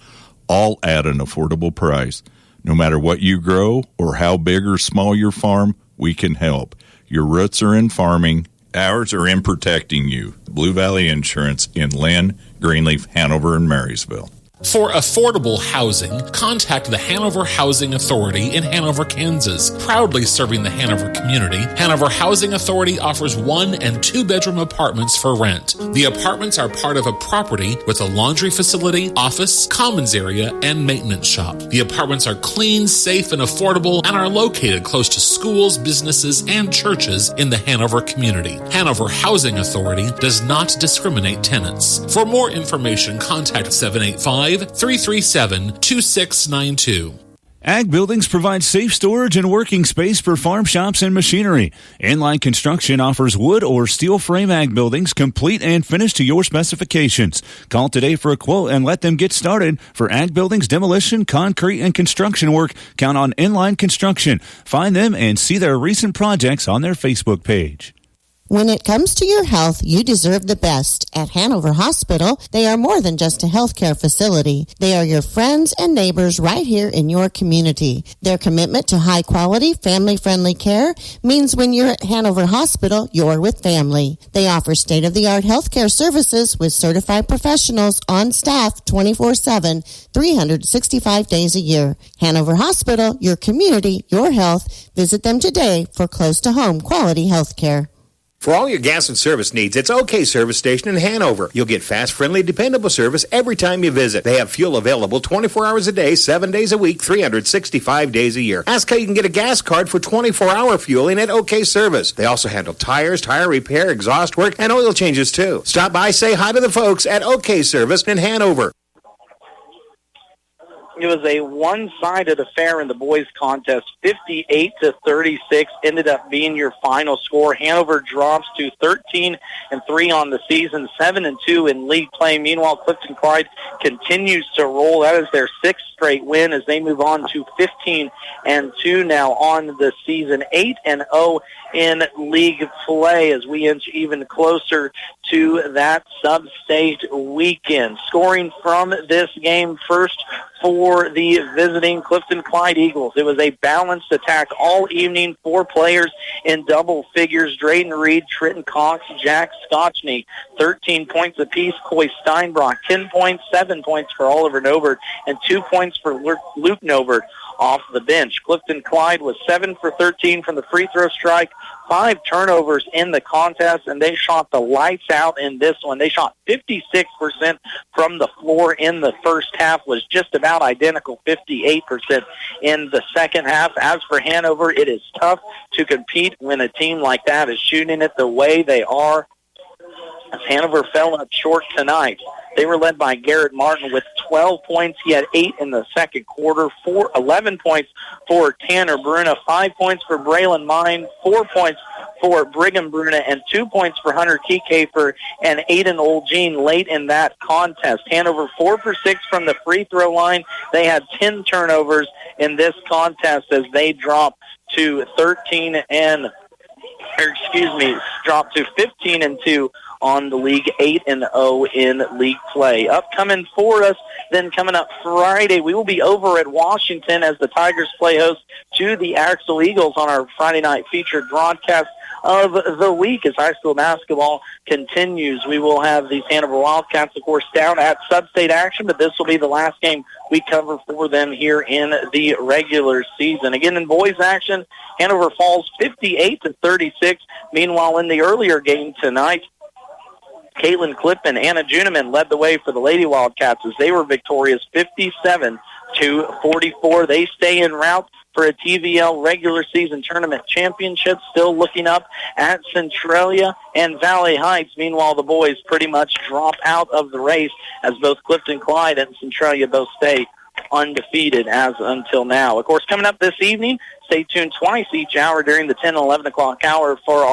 all at an affordable price. No matter what you grow or how big or small your farm, we can help. Your roots are in farming. Ours are in protecting you. Blue Valley Insurance in Lynn, Greenleaf, Hanover, and Marysville. For affordable housing, contact the Hanover Housing Authority in Hanover, Kansas. Proudly serving the Hanover community, Hanover Housing Authority offers 1- and 2-bedroom apartments for rent. The apartments are part of a property with a laundry facility, office, commons area, and maintenance shop. The apartments are clean, safe, and affordable and are located close to schools, businesses, and churches in the Hanover community. Hanover Housing Authority does not discriminate tenants. For more information, contact 785-337-2692. Ag Buildings provide safe storage and working space for farm shops and machinery. Inline Construction offers wood or steel frame ag buildings, complete and finished to your specifications. Call today for a quote and let them get started. For ag buildings, demolition, concrete, and construction work, count on Inline Construction. Find them and see their recent projects on their Facebook page. When it comes to your health, you deserve the best. At Hanover Hospital, they are more than just a healthcare facility. They are your friends and neighbors right here in your community. Their commitment to high-quality, family-friendly care means when you're at Hanover Hospital, you're with family. They offer state-of-the-art healthcare services with certified professionals on staff 24/7, 365 days a year. Hanover Hospital, your community, your health. Visit them today for close-to-home quality healthcare. For all your gas and service needs, it's OK Service Station in Hanover. You'll get fast, friendly, dependable service every time you visit. They have fuel available 24 hours a day, 7 days a week, 365 days a year. Ask how you can get a gas card for 24-hour fueling at OK Service. They also handle tires, tire repair, exhaust work, and oil changes too. Stop by, say hi to the folks at OK Service in Hanover. It was a one-sided affair in the boys' contest. 58-36 ended up being your final score. Hanover drops to 13-3 on the season, 7-2 in league play. Meanwhile, Clifton-Clyde continues to roll. That is their 6th straight win as they move on to 15-2 now on the season. 8-0 in league play as we inch even closer to that sub-state weekend. Scoring from this game first for the visiting Clifton-Clyde Eagles. It was a balanced attack all evening. 4 players in double figures. Drayden Reed, Trenton Cox, Jack Scotchney, 13 points apiece. Coy Steinbrock, 10 points, 7 points for Oliver Novert, and 2 points for Luke Novert off the bench. Clifton-Clyde was 7 for 13 from the free throw strike, 5 turnovers in the contest, and they shot the lights out in this one. They shot 56% from the floor in the first half, was just about identical, 58% in the second half. As for Hanover, it is tough to compete when a team like that is shooting it the way they are, as Hanover fell up short tonight. They were led by Garrett Martin with 12 points. He had 8 in the second quarter, 11 points for Tanner Bruna, 5 points for Braylon Mine, 4 points for Brigham Bruna, and 2 points for Hunter Kekafer and Aiden Oljean late in that contest. Hanover 4 for 6 from the free throw line. They had 10 turnovers in this contest as they dropped to 13-3 dropped to 15-2 on the league, 8-0 in league play. Upcoming for us, then coming up Friday, we will be over at Washington as the Tigers play host to the Axel Eagles on our Friday night featured broadcast of the week as high school basketball continues. We will have these Hanover Wildcats, of course, down at Sub-State action, but this will be the last game we cover for them here in the regular season. Again, in boys action, Hanover falls 58-36. Meanwhile, in the earlier game tonight, Caitlin Clifton and Anna Juneman led the way for the Lady Wildcats as they were victorious 57-44. They stay en route for a TVL regular season tournament championship, still looking up at Centralia and Valley Heights. Meanwhile, the boys pretty much drop out of the race as both Clifton-Clyde and Centralia both stay undefeated as until now. Of course, coming up this evening, stay tuned twice each hour during the 10 and 11 o'clock hour for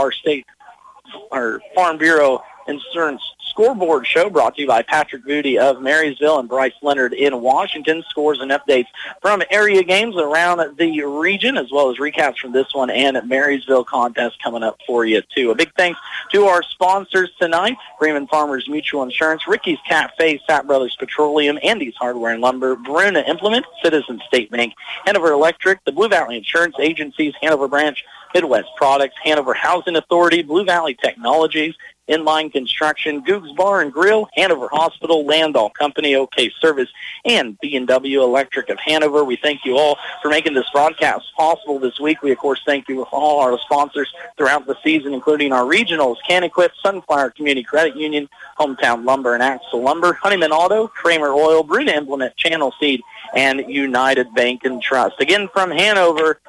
our Farm Bureau Insurance Scoreboard Show, brought to you by Patrick Voody of Marysville and Bryce Leonard in Washington. Scores and updates from area games around the region, as well as recaps from this one and Marysville contest coming up for you, too. A big thanks to our sponsors tonight, Freeman Farmers Mutual Insurance, Ricky's Cafe, Sapp Brothers Petroleum, Andy's Hardware and Lumber, Bruna Implement, Citizens State Bank, Hanover Electric, the Blue Valley Insurance Agencies, Hanover Branch, Midwest Products, Hanover Housing Authority, Blue Valley Technologies, Inline Construction, Goog's Bar and Grill, Hanover Hospital, Landall Company, OK Service, and B&W Electric of Hanover. We thank you all for making this broadcast possible this week. We, of course, thank you with all our sponsors throughout the season, including our regionals, Can-Equip, Sunflower Community Credit Union, Hometown Lumber and Axle Lumber, Honeyman Auto, Kramer Oil, Bruna Implement, Channel Seed, and United Bank and Trust. Again, from Hanover,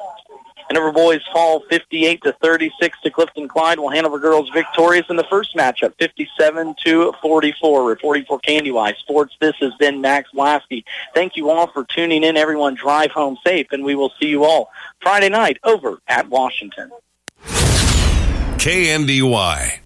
Hanover boys fall 58-36 to Clifton-Clyde, while Hanover girls victorious in the first matchup, 57-44. Reporting for KNDY Sports, this has been Max Lasky. Thank you all for tuning in. Everyone drive home safe, and we will see you all Friday night over at Washington. KNDY.